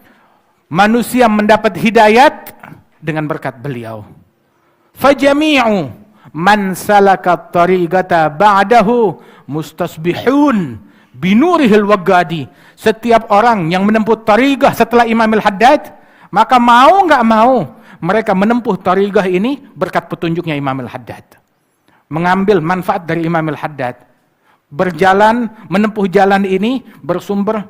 manusia mendapat hidayat dengan berkat beliau. Fajami'u man salaka tariqata ba'dahu mustasbihun binurihil wagadi. Setiap orang yang menempuh tariqah setelah Imam al-Haddad, maka mau nggak mau mereka menempuh tariqah ini berkat petunjuknya Imam al-Haddad. Mengambil manfaat dari Imam al-Haddad. Berjalan, menempuh jalan ini bersumber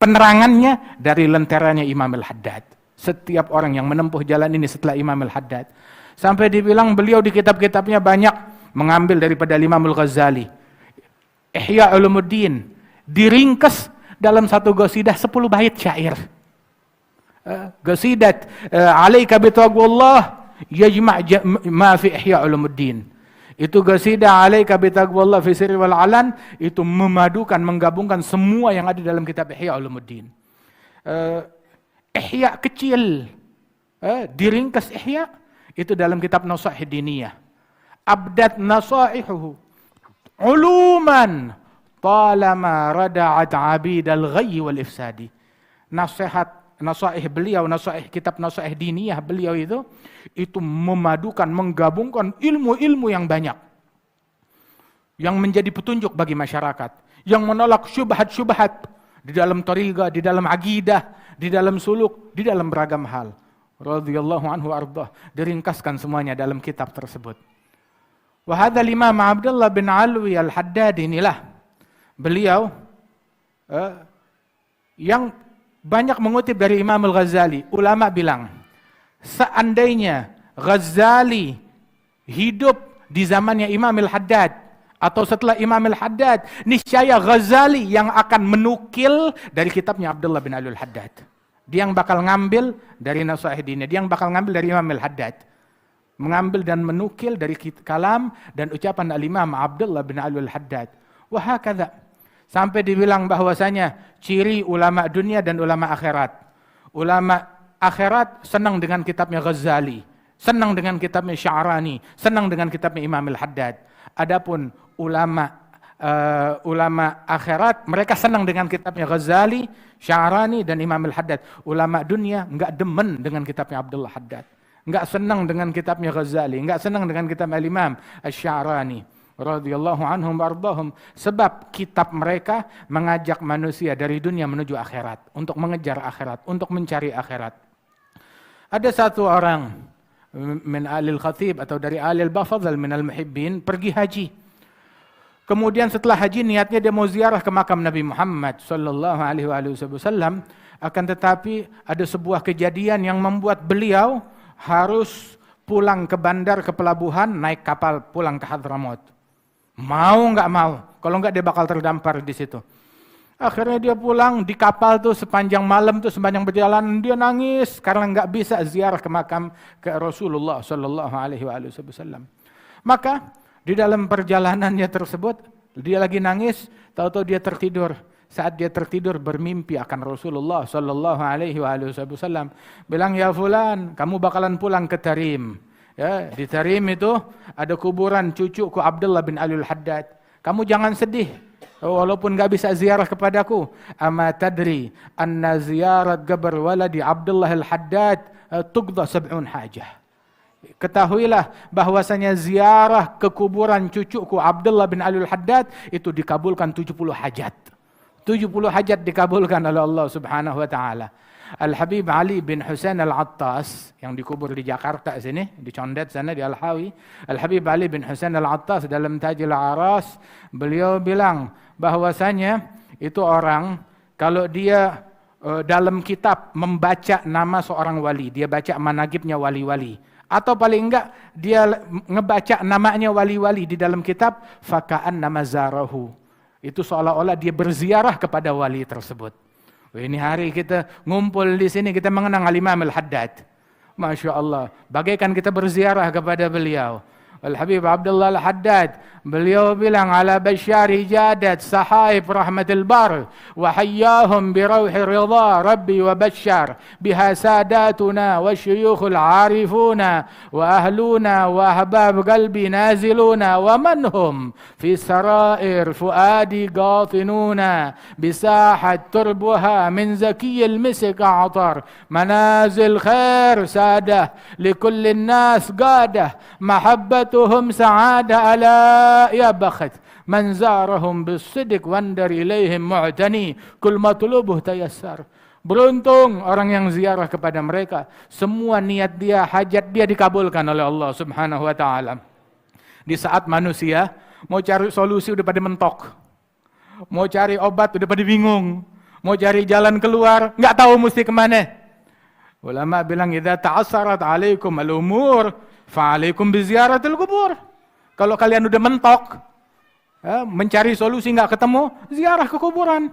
penerangannya dari lenteranya Imam al-Haddad. Setiap orang yang menempuh jalan ini setelah Imam al-Haddad. Sampai dibilang beliau di kitab-kitabnya banyak mengambil daripada Imam al-Ghazali. Ihya Ulumuddin diringkas dalam satu qasidah 10 bait syair. Qasidat alaika bitaqwallah yajma' ma fi Ihya Ulumuddin. Itu qasidah alaika bitaqwallah fi sirri wal alan, itu memadukan, menggabungkan semua yang ada dalam kitab Ihya Ulumuddin. Ihya kecil, diringkas Ihya itu dalam kitab Nasaih Diniyah. Abdat nasaihuhu uluman talama rada'at abidal ghayyi wal ifsadi. Nasihat, nasaih beliau, nasaih kitab Nasaih Diniyah beliau itu memadukan, menggabungkan ilmu-ilmu yang banyak yang menjadi petunjuk bagi masyarakat, yang menolak syubhat-syubhat di dalam thariqah, di dalam akidah, di dalam suluk, di dalam beragam hal. Radhiyallahu anhu ardah. Diringkaskan semuanya dalam kitab tersebut. Wa hadzal Imam Abdullah bin Alwi al-Haddad, inilah beliau yang banyak mengutip dari Imam al-Ghazali. Ulama bilang, seandainya Ghazali hidup di zamannya Imam al-Haddad atau setelah Imam al-Haddad, niscaya Ghazali yang akan menukil dari kitabnya Abdullah bin Alwi al-Haddad. Dia yang bakal ngambil dari Nasaih Diniyah, dia yang bakal ngambil dari Imam al-Haddad. Mengambil dan menukil dari kalam dan ucapan al-Imam Abdullah bin Alwi al-Haddad. Wahakadha. Sampai dibilang bahwasanya ciri ulama dunia dan ulama akhirat. Ulama akhirat senang dengan kitabnya Ghazali, senang dengan kitabnya Sya'rani, senang dengan kitabnya Imam al-Haddad. Adapun ulama akhirat, mereka senang dengan kitabnya Ghazali, Sya'rani dan Imam al-Haddad. Ulama dunia enggak demen dengan kitabnya Abdullah Haddad, enggak senang dengan kitabnya Ghazali, enggak senang dengan kitab al-Imam Asy-Sya'rani radhiyallahu anhum wardahum, sebab kitab mereka mengajak manusia dari dunia menuju akhirat, untuk mengejar akhirat, untuk mencari akhirat. Ada satu orang min alil khatib atau dari alil bafadhal min al-muhibbin pergi haji. Kemudian setelah haji niatnya dia mau ziarah ke makam Nabi Muhammad sallallahu alaihi wasallam, akan tetapi ada sebuah kejadian yang membuat beliau harus pulang ke bandar, ke pelabuhan, naik kapal pulang ke Hadramaut. Mau nggak mau, kalau nggak dia bakal terdampar di situ. Akhirnya dia pulang di kapal tuh sepanjang malam tuh, sepanjang perjalanan dia nangis karena nggak bisa ziarah ke makam ke Rasulullah sallallahu alaihi wasallam. Maka di dalam perjalanannya tersebut dia lagi nangis, tahu-tahu dia tertidur. Saat dia tertidur bermimpi akan Rasulullah sallallahu alaihi wasallam. Bilang, "Ya fulan, kamu bakalan pulang ke Tarim." Ya, di Tarim itu ada kuburan cucuku Abdullah bin Alwi al-Haddad. Kamu jangan sedih, walaupun gak bisa ziarah kepadaku. Ama tadri anna ziyarat qabr waladi Abdullah al-Haddad tuqda 70 hajah. Ketahuilah bahwasanya ziarah ke kuburan cucuku Abdullah bin Alwi al-Haddad itu dikabulkan 70 hajat. 70 hajat dikabulkan oleh Allah Subhanahu wa taala. Al-Habib Ali bin Husain Al-Attas yang dikubur di Jakarta sini, di Condet sana di Al-Hawi. Al-Habib Ali bin Husain Al-Attas dalam Tajil Aras, beliau bilang bahwasanya itu orang kalau dia dalam kitab membaca nama seorang wali, dia baca manaqibnya wali-wali, atau paling enggak dia ngebaca namanya wali-wali di dalam kitab, faka'an nama zarahu. Itu seolah-olah dia berziarah kepada wali tersebut. Ini hari kita ngumpul di sini, kita mengenang Al-Imam Al-Haddad. Masya Allah, bagaikan kita berziarah kepada beliau. Al-Habib Abdullah Al-Haddad, beliau bilang, ala basyari jadat sahaib rahmatul bar, wa hayyahum bi rauhi ridha rabbi wa basyar, biha sadatuna wa syuyukhul arifuna, wa ahluna wa ahbab qalbi naziluna, wa manhum fi sarair fuadi gatinuna, bisahat turbuha min zakiyil misik a'tar, manazil khair sadah, likulli nas qadah, mahabbatuhum sa'ada ala ya bakhat man zarahum bisidq wandar ilaihim mu'tani kul matlubuh tayassar. Beruntung orang yang ziarah kepada mereka, semua niat dia, hajat dia dikabulkan oleh Allah Subhanahu wa taala. Di saat manusia mau cari solusi udah pada mentok, mau cari obat udah pada bingung, mau cari jalan keluar nggak tahu mesti kemana. Ulama bilang, idza ta'assarat 'alaikum al-umur fa'alaikum biziaratil kubur. Kalau kalian udah mentok, mencari solusi nggak ketemu, ziarah ke kuburan.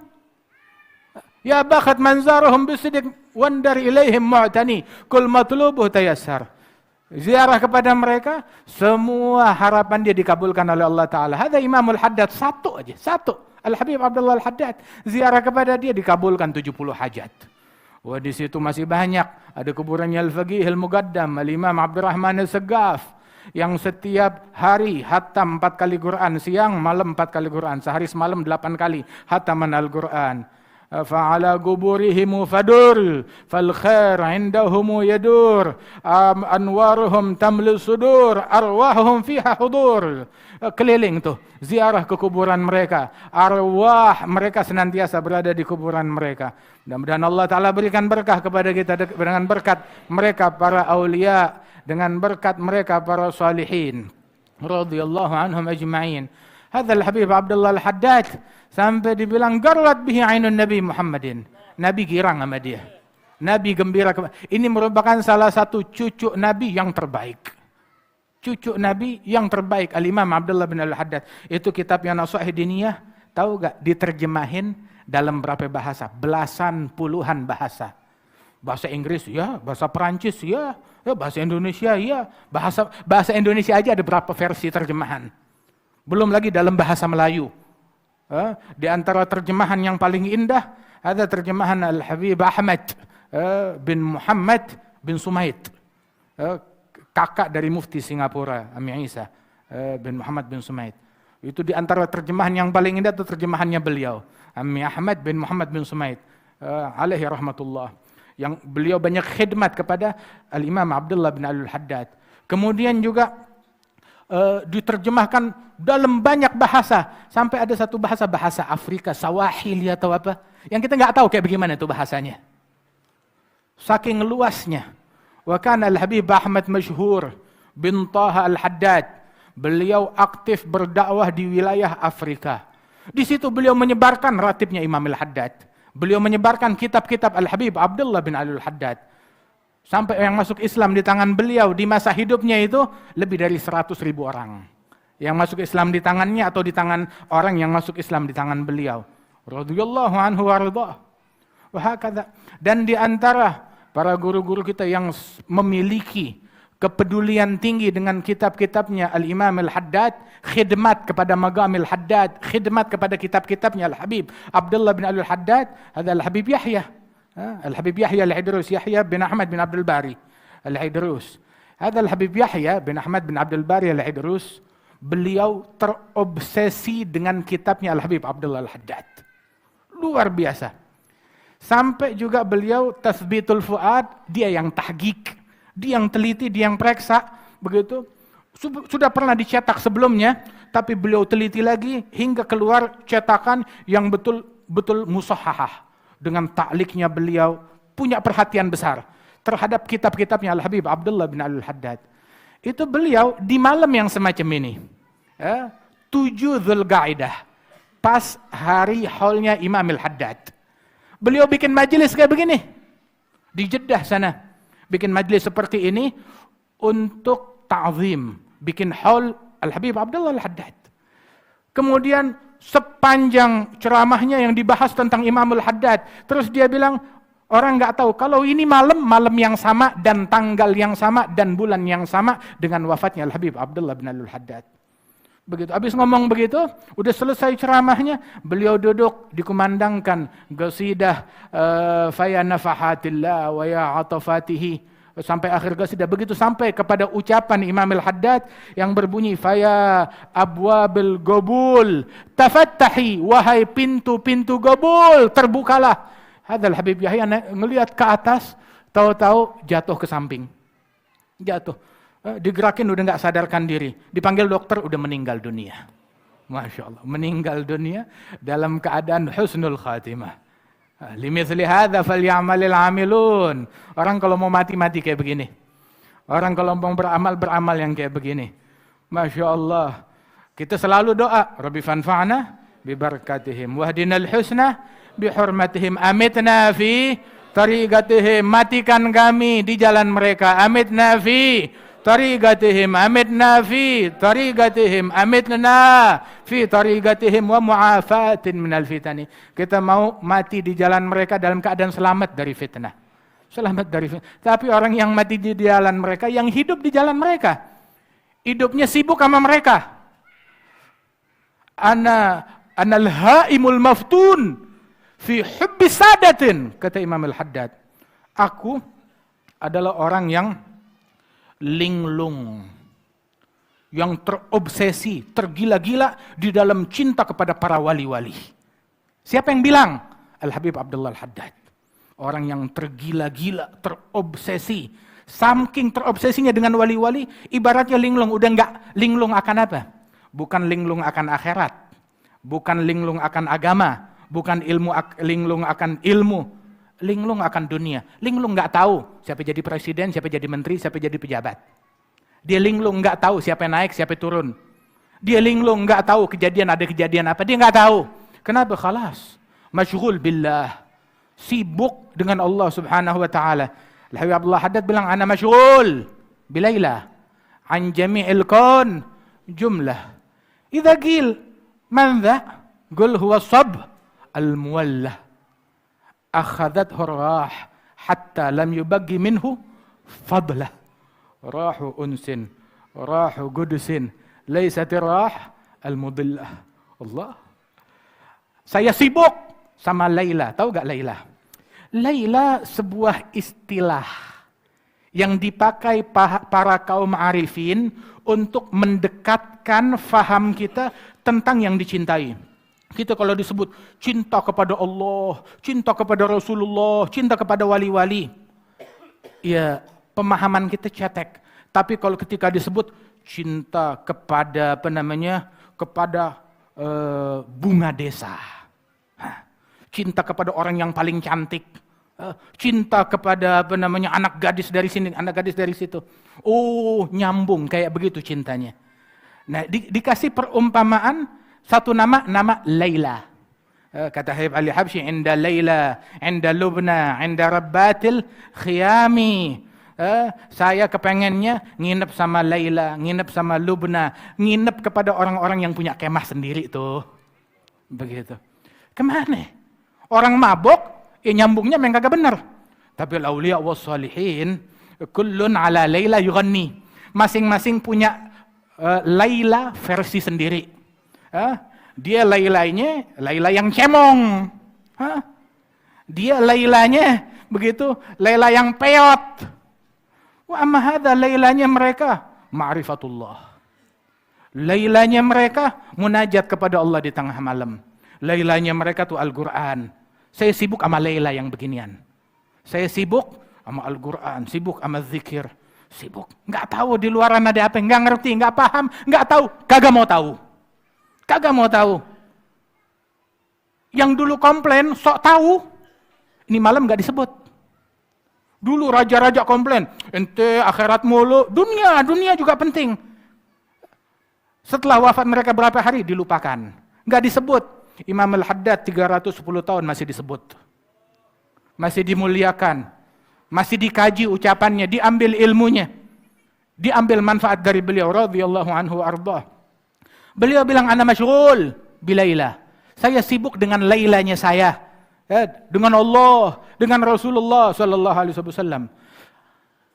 Ya bakhat manzarahum bisidq wandar ilaihim mu'tani kul matlubuh tayassar. Ziarah kepada mereka, semua harapan dia dikabulkan oleh Allah Ta'ala. Hadza Imamul Haddad, satu aja, satu. Al-Habib Abdullah Al-Haddad, ziarah kepada dia dikabulkan 70 hajat. Wah, di situ masih banyak. Ada kuburannya Al-Faqih Al-Muqaddam, Al-Imam Abdurrahman Al-Saggaf, yang setiap hari hatam 4 kali Quran, siang malam 4 kali Quran, sehari semalam 8 kali hataman Al-Quran. Fa'ala quburihim fadur fal khair indahum yadur anwaruhum tamli sudur arwahum fiha hudur. Keliling tuh, ziarah ke kuburan mereka, arwah mereka senantiasa berada di kuburan mereka. Mudah-mudahan Allah Ta'ala berikan berkah kepada kita dengan berkat mereka para aulia, dengan berkat mereka para salihin radhiyallahu anhum ajma'in. Hadzal Habib Abdullah Al-Haddad sampai dibilang garrat bihi ainun Nabi Muhammadin. Nabi girang sama dia. Nabi gembira. Ini merupakan salah satu cucu Nabi yang terbaik. Cucu Nabi yang terbaik, Al-Imam Abdullah bin Al-Haddad. Itu kitab yang Nasa'ih Diniyah, tahu gak diterjemahin dalam berapa bahasa? Belasan puluhan bahasa. Bahasa Inggris ya, bahasa Perancis ya, bahasa Indonesia ya. Bahasa Indonesia aja ada berapa versi terjemahan. Belum lagi dalam bahasa Melayu. Di antara terjemahan yang paling indah ada terjemahan Al-Habib Ahmad bin Muhammad bin Sumaid, kakak dari mufti Singapura Ami Isa bin Muhammad bin Sumaid. Itu di antara terjemahan yang paling indah itu terjemahannya beliau, Ami Ahmad bin Muhammad bin Sumaid alaihi rahmatullah, yang beliau banyak khidmat kepada Al-Imam Abdullah bin Al-Haddad. Kemudian juga diterjemahkan dalam banyak bahasa, sampai ada satu bahasa Afrika, Sawahili atau apa, yang kita nggak tahu kayak bagaimana itu bahasanya. Saking luasnya. Wa kana Al-Habib Ahmad Masyhur bin Taha Al-Haddad, beliau aktif berdakwah di wilayah Afrika. Di situ beliau menyebarkan ratibnya Imam Al-Haddad. Beliau menyebarkan kitab-kitab Al-Habib Abdullah bin Al-Haddad. Sampai yang masuk Islam di tangan beliau di masa hidupnya itu lebih dari 100.000 orang. Yang masuk Islam di tangannya atau di tangan orang yang masuk Islam di tangan beliau. Radhiyallahu anhu wa ridha. Wa hakadha. Dan di antara para guru-guru kita yang memiliki kepedulian tinggi dengan kitab-kitabnya Al-Imam Al-Haddad, khidmat kepada Magamil Haddad, khidmat kepada kitab-kitabnya Al-Habib Abdullah bin Al-Haddad, ada Al-Habib Yahya. Al-Habib Yahya Al-Idrus, Yahya bin Ahmad bin Abdul Bari Al-Idrus. Ada Al-Habib Yahya bin Ahmad bin Abdul Bari Al-Idrus, beliau terobsesi dengan kitabnya Al-Habib Abdullah Al-Haddad. Luar biasa. Sampai juga beliau Tathbitul Fuad, dia yang tahqiq, dia yang teliti, dia yang periksa, begitu. Sudah pernah dicetak sebelumnya, tapi beliau teliti lagi hingga keluar cetakan yang betul-betul musahhahah. Dengan takliknya beliau, punya perhatian besar terhadap kitab-kitabnya Al-Habib Abdullah bin Al-Haddad. Itu beliau di malam yang semacam ini, 7 Dzulqa'dah, pas hari haulnya Imam Al-Haddad. Beliau bikin majelis kayak begini, di Jeddah sana. Bikin majelis seperti ini untuk ta'zim, bikin haul Al-Habib Abdullah Al-Haddad. Kemudian sepanjang ceramahnya yang dibahas tentang Imam Al-Haddad, terus dia bilang, orang nggak tahu kalau ini malam yang sama dan tanggal yang sama dan bulan yang sama dengan wafatnya Al-Habib Abdullah bin Al-Haddad. Begitu, habis ngomong begitu, udah selesai ceramahnya, beliau duduk dikumandangkan qasidah faya nafahatillah wa ya atafatihi sampai akhir qasidah. Begitu sampai kepada ucapan Imam Al-Haddad yang berbunyi faya abwabil gobul tafattahi, wahai pintu-pintu gobul terbukalah. Hadal Habib Yahya ngelihat ke atas, tahu-tahu jatuh ke samping. Jatuh. Digerakin udah nggak sadarkan diri. Dipanggil dokter udah meninggal dunia. Masya Allah. Meninggal dunia dalam keadaan husnul khatimah. Limithli hadza falyamalil amilun. Orang kalau mau mati-mati kayak begini. Orang kalau mau beramal yang kayak begini. Masya Allah. Kita selalu doa. Rabbi fanfa'na bibarakatihim. Wahdinal husna bihurmatihim. Amitna fi tariqatihim. Matikan kami di jalan mereka. Amitna fi tariqatihim. Amitna fi tariqatihim. Amitna fi tariqatihim wa mu'afatin minal fitani. Kita mau mati di jalan mereka dalam keadaan selamat dari fitnah. Selamat dari fitnah. Tapi orang yang mati di jalan mereka, yang hidup di jalan mereka, hidupnya sibuk sama mereka. Anal haimul maftun fi hubbi sadatin, kata Imam Al-Haddad. Aku adalah orang yang linglung, yang terobsesi, tergila-gila di dalam cinta kepada para wali-wali. Siapa yang bilang? Al-Habib Abdullah Al-Haddad. Orang yang tergila-gila, terobsesi. Saking terobsesinya dengan wali-wali, ibaratnya linglung. Udah enggak linglung akan apa? Bukan linglung akan akhirat. Bukan linglung akan agama. Bukan linglung akan ilmu. Linglung akan dunia. Linglung nggak tahu siapa jadi presiden, siapa jadi menteri, siapa jadi pejabat. Dia linglung nggak tahu siapa yang naik, siapa yang turun. Dia linglung nggak tahu ada kejadian apa. Dia nggak tahu. Kenapa? Khalas. Masyghul billah. Sibuk dengan Allah Subhanahu wa taala. Al-Habib Abdullah Haddad bilang, ana masyghul bilaila an jami'il kaun jumlah. Idza qil man dha? Qul huwa sab al-muwallah. Akhadathu ar-rah hatta lam yubaghi minhu fadlah. Rahu unsin, rahu gudusin, laysat ar-rah al-mudillah. Allah. Saya sibuk sama Laila. Tahu gak Laila? Laila sebuah istilah yang dipakai para kaum arifin untuk mendekatkan faham kita tentang yang dicintai. Kita kalau disebut cinta kepada Allah, cinta kepada Rasulullah, cinta kepada wali-wali, ya pemahaman kita cetek. Tapi kalau ketika disebut cinta kepada kepada bunga desa, cinta kepada orang yang paling cantik, cinta kepada anak gadis dari sini, anak gadis dari situ. Oh, nyambung kayak begitu cintanya. Nah, dikasih perumpamaan satu nama Laila. Kata Habib Ali Habsyi, inda Laila, inda Lubna, inda Rabbatil Khiyami. Saya kepengennya nginep sama Laila, nginep sama Lubna, nginep kepada orang-orang yang punya kemah sendiri tuh. Begitu. Kemana? Orang mabok, nyambungnya memang kagak benar. Tapi al-awliya was-salihin kullun ala Laila yughanni. Masing-masing punya Laila versi sendiri. Dia Laila yang cemong. Dia Lailanya begitu, Laila yang peot. Wa amma hadza Lailanya mereka ma'rifatullah. Lailanya mereka munajat kepada Allah di tengah malam. Lailanya mereka tuh Al-Qur'an. Saya sibuk sama Laila yang beginian. Saya sibuk sama Al-Qur'an, sibuk sama zikir, sibuk. Nggak tahu di luaran ada apa, nggak ngerti, nggak paham, nggak tahu, kagak mau tahu. Kagak mau tahu. Yang dulu komplain, sok tahu, ini malam nggak disebut. Dulu raja-raja komplain, ente akhirat mulu, dunia juga penting. Setelah wafat mereka berapa hari dilupakan. Enggak disebut. Imam Al-Haddad 310 tahun masih disebut. Masih dimuliakan. Masih dikaji ucapannya, diambil ilmunya. Diambil manfaat dari beliau radhiyallahu anhu arda. Beliau bilang ana masyghul bilaila. Saya sibuk dengan lailanya saya. Dengan Allah, dengan Rasulullah sallallahu alaihi wasallam.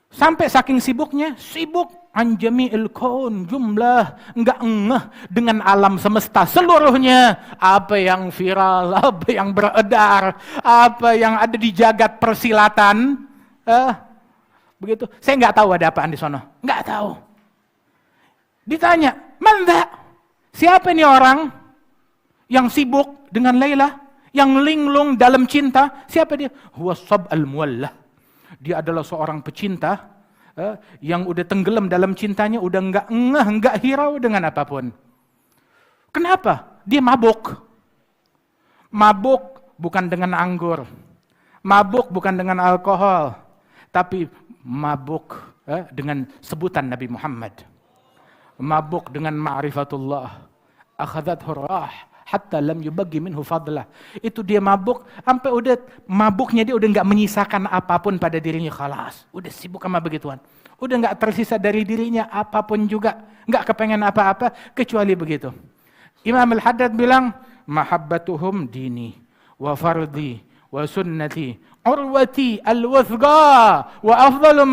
Sampai saking sibuknya, sibuk an jami'il kaun, jumlah, enggak ngeh dengan alam semesta seluruhnya. Apa yang viral, apa yang beredar, apa yang ada di jagat persilatan. Begitu. Saya enggak tahu ada apaan di sana. Enggak tahu. Ditanya, "Manda? Siapa ini orang yang sibuk dengan Laila? Yang linglung dalam cinta?" Siapa dia? Huwa sab al-muwallah. Dia adalah seorang pecinta yang udah tenggelam dalam cintanya, udah enggak ngeh, enggak hirau dengan apapun. Kenapa? Dia mabuk. Mabuk bukan dengan anggur. Mabuk bukan dengan alkohol. Tapi mabuk dengan sebutan Nabi Muhammad. Mabuk dengan ma'rifatullah. Akhadathu rah hatta lam yubaghi minhu fadlah. Itu dia mabuk sampai udah mabuknya dia udah enggak menyisakan apapun pada dirinya, khalas. Udah sibuk sama begituan. Udah enggak tersisa dari dirinya apapun juga, enggak kepengen apa-apa kecuali begitu. Imam Al-Haddad bilang, "Mahabbatuhum dini wa fardhi wa sunnati urwati al-wathqa wa afdalu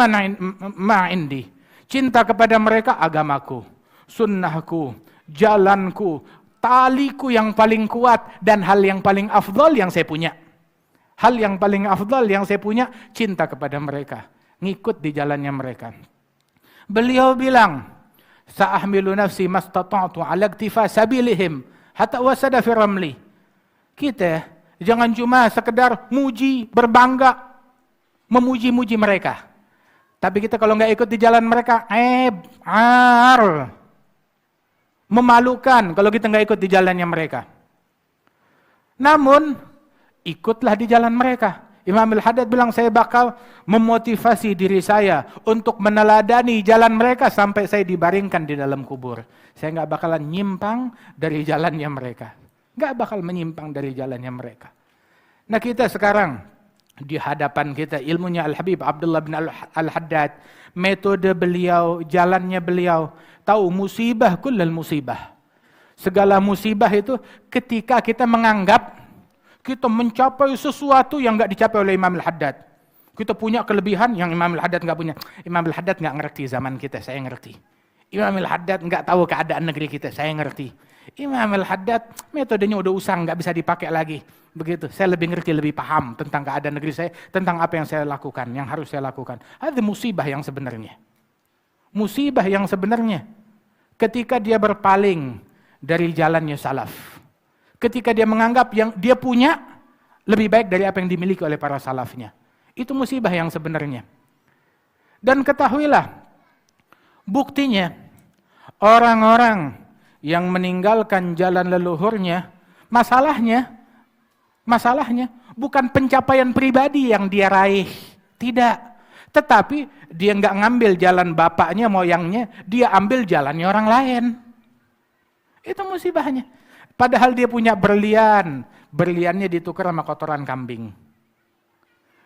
ma indi." Cinta kepada mereka agamaku, sunnahku, jalanku, taliku yang paling kuat, dan hal yang paling afdal yang saya punya. Hal yang paling afdal yang saya punya, cinta kepada mereka. Ngikut di jalannya mereka. Beliau bilang, "Sa'ahmilu nafsi mastata'tu ala iktifa sabilihim hatta wasada fi ramli." Kita jangan cuma sekedar muji, berbangga, memuji-muji mereka. Tapi kita kalau nggak ikut di jalan mereka, memalukan kalau kita nggak ikut di jalannya mereka. Namun, ikutlah di jalan mereka. Imam Al-Haddad bilang, saya bakal memotivasi diri saya untuk meneladani jalan mereka sampai saya dibaringkan di dalam kubur. Saya nggak bakalan nyimpang dari jalannya mereka. Nggak bakal menyimpang dari jalannya mereka. Nah, kita sekarang di hadapan kita ilmunya Al-Habib Abdullah bin Al-Haddad, metode beliau, jalannya beliau. Tahu musibah kullal musibah. Segala musibah itu ketika kita menganggap kita mencapai sesuatu yang enggak dicapai oleh Imam Al-Haddad. Kita punya kelebihan yang Imam Al-Haddad enggak punya. Imam Al-Haddad enggak ngerti zaman kita, saya ngerti. Imam Al-Haddad enggak tahu keadaan negeri kita, saya ngerti. Imam Al-Haddad metodenya udah usang, enggak bisa dipakai lagi. Begitu, saya lebih ngerti, lebih paham tentang keadaan negeri saya, tentang apa yang saya lakukan, yang harus saya lakukan. Ada musibah yang sebenarnya. Musibah yang sebenarnya ketika dia berpaling dari jalannya salaf. Ketika dia menganggap yang dia punya lebih baik dari apa yang dimiliki oleh para salafnya. Itu musibah yang sebenarnya. Dan ketahuilah, buktinya orang-orang yang meninggalkan jalan leluhurnya, masalahnya bukan pencapaian pribadi yang dia raih. Tidak. Tetapi dia nggak ngambil jalan bapaknya, moyangnya, dia ambil jalannya orang lain. Itu musibahnya. Padahal dia punya berlian, berliannya ditukar sama kotoran kambing.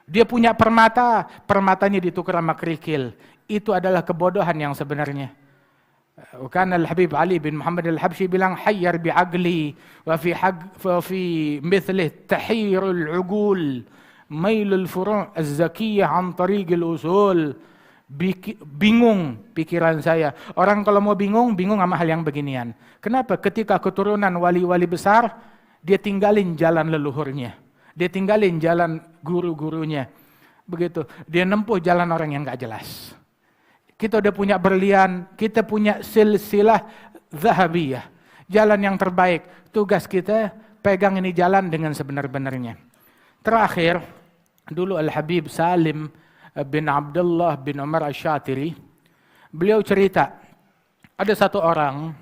Dia punya permata, permatanya ditukar sama kerikil. Itu adalah kebodohan yang sebenarnya. Kan Al-Habib Ali bin Muhammad Al-Habsyi bilang, hayyar bi'agli wa fi mithlih tahirul ugul mailul furu' az-zakiyah an tariqil usul. Bingung pikiran saya. Orang kalau mau bingung sama hal yang beginian. Kenapa? Ketika keturunan wali-wali besar, dia tinggalin jalan leluhurnya. Dia tinggalin jalan guru-gurunya. Begitu. Dia nempuh jalan orang yang gak jelas. Kita udah punya berlian, kita punya silsilah zahabiyah. Jalan yang terbaik. Tugas kita pegang ini jalan dengan sebenar-benarnya. Terakhir, dulu Al-Habib Salim bin Abdullah bin Umar Asy-Syatiri, beliau cerita, ada satu orang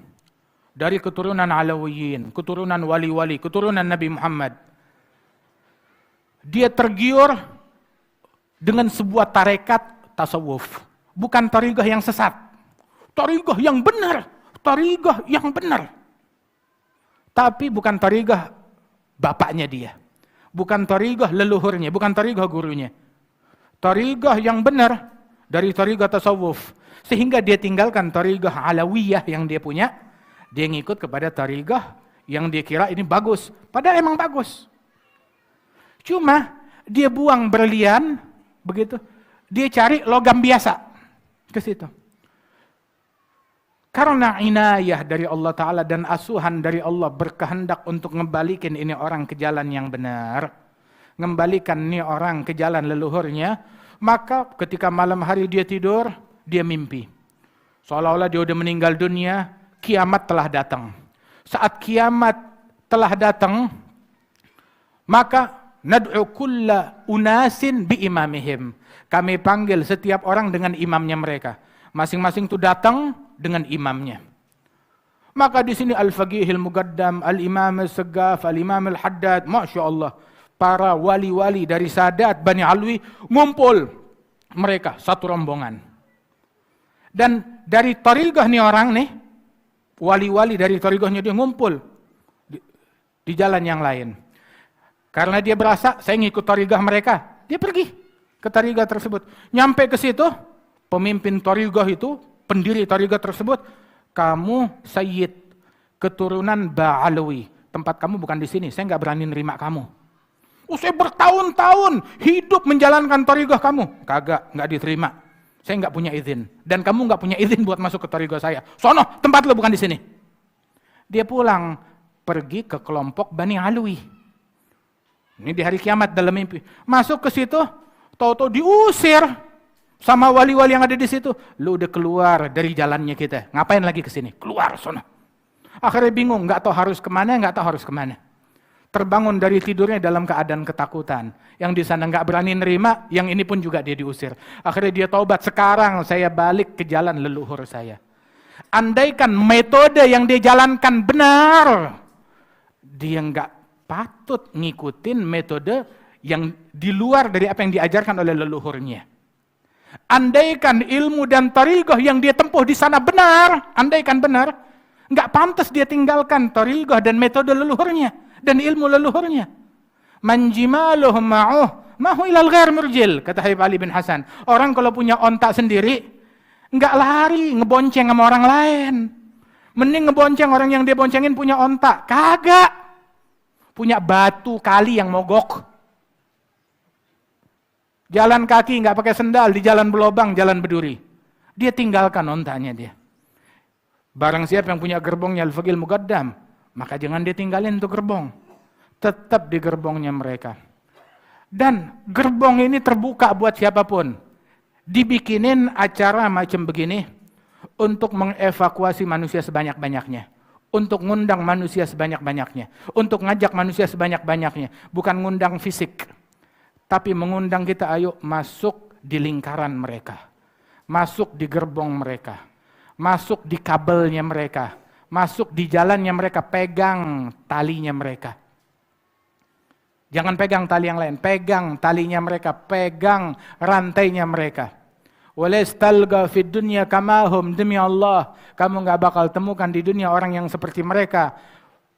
dari keturunan Alawiyin, keturunan wali-wali, keturunan Nabi Muhammad. Dia tergiur dengan sebuah tarekat tasawuf. Bukan tariqah yang sesat. Tariqah yang benar. Tariqah yang benar. Tapi bukan tariqah bapaknya dia. Bukan tariqah leluhurnya. Bukan tariqah gurunya. Tariqah yang benar dari tariqah tasawuf. Sehingga dia tinggalkan tariqah alawiyah yang dia punya. Dia ngikut kepada tariqah yang dia kira ini bagus. Padahal emang bagus. Cuma dia buang berlian, begitu. Dia cari logam biasa ke situ. Karena inayah dari Allah Ta'ala dan asuhan dari Allah berkehendak untuk ngembalikan ini orang ke jalan yang benar. Ngembalikan ini orang ke jalan leluhurnya. Maka ketika malam hari dia tidur, dia mimpi. Seolah-olah dia udah meninggal dunia, kiamat telah datang. Saat kiamat telah datang, maka nad'u kulla unasin bi imamihim. Kami panggil setiap orang dengan imamnya mereka. Masing-masing itu datang dengan imamnya. Maka di sini Al-Faqihil Muqaddam, Al-Imam Al-Saggaf, Al-Imam Al-Haddad, Masya Allah, para wali-wali dari Sadat Bani Alwi ngumpul mereka satu rombongan. Dan dari tariqah nih orang nih, wali-wali dari tariqahnya dia ngumpul di jalan yang lain. Karena dia berasa saya ngikut tariqah mereka, dia pergi ke tariqah tersebut. Nyampe ke situ, pemimpin tariqah itu, pendiri tariqah tersebut, kamu sayyid, keturunan Ba'alawi. Tempat kamu bukan di sini, saya nggak berani nerima kamu. Saya bertahun-tahun hidup menjalankan tariqah kamu. Kagak, nggak diterima. Saya nggak punya izin. Dan kamu nggak punya izin buat masuk ke tariqah saya. Sono, tempat lo bukan di sini. Dia pulang, pergi ke kelompok Bani Alwi. Ini di hari kiamat dalam mimpi. Masuk ke situ, tahu-tahu diusir sama wali-wali yang ada di situ. Lu udah keluar dari jalannya kita. Ngapain lagi ke sini? Keluar sono. Akhirnya bingung, nggak tahu harus kemana, nggak tahu harus kemana. Terbangun dari tidurnya dalam keadaan ketakutan. Yang di sana nggak berani nerima, yang ini pun juga dia diusir. Akhirnya dia taubat, sekarang saya balik ke jalan leluhur saya. Andaikan metode yang dia jalankan benar, dia nggak patut ngikutin metode yang di luar dari apa yang diajarkan oleh leluhurnya. Andaikan ilmu dan tariqah yang dia tempuh di sana benar, andaikan benar, nggak pantas dia tinggalkan tariqah dan metode leluhurnya dan ilmu leluhurnya. Manjimaluhum ma'uh mahu ilal ghair murjil, kata Habib Ali bin Hasan. Orang kalau punya ontak sendiri, nggak lari ngebonceng sama orang lain. Mending ngebonceng orang yang dia boncengin punya ontak. Kagak. Punya batu kali yang mogok. Jalan kaki nggak pakai sendal, di jalan berlobang, jalan berduri. Dia tinggalkan ontanya dia. Barang siapa yang punya gerbongnya Al-Faqihil Muqaddam, maka jangan dia tinggalin tuh gerbong. Tetap di gerbongnya mereka. Dan gerbong ini terbuka buat siapapun. Dibikinin acara macam begini untuk mengevakuasi manusia sebanyak-banyaknya. Untuk ngundang manusia sebanyak-banyaknya. Untuk ngajak manusia sebanyak-banyaknya. Bukan ngundang fisik. Tapi mengundang kita, ayo masuk di lingkaran mereka. Masuk di gerbong mereka. Masuk di kabelnya mereka. Masuk di jalannya mereka. Pegang talinya mereka. Jangan pegang tali yang lain. Pegang talinya mereka. Pegang rantainya mereka. Walastalga fid dunya kamahum, demi Allah, kamu nggak bakal temukan di dunia orang yang seperti mereka.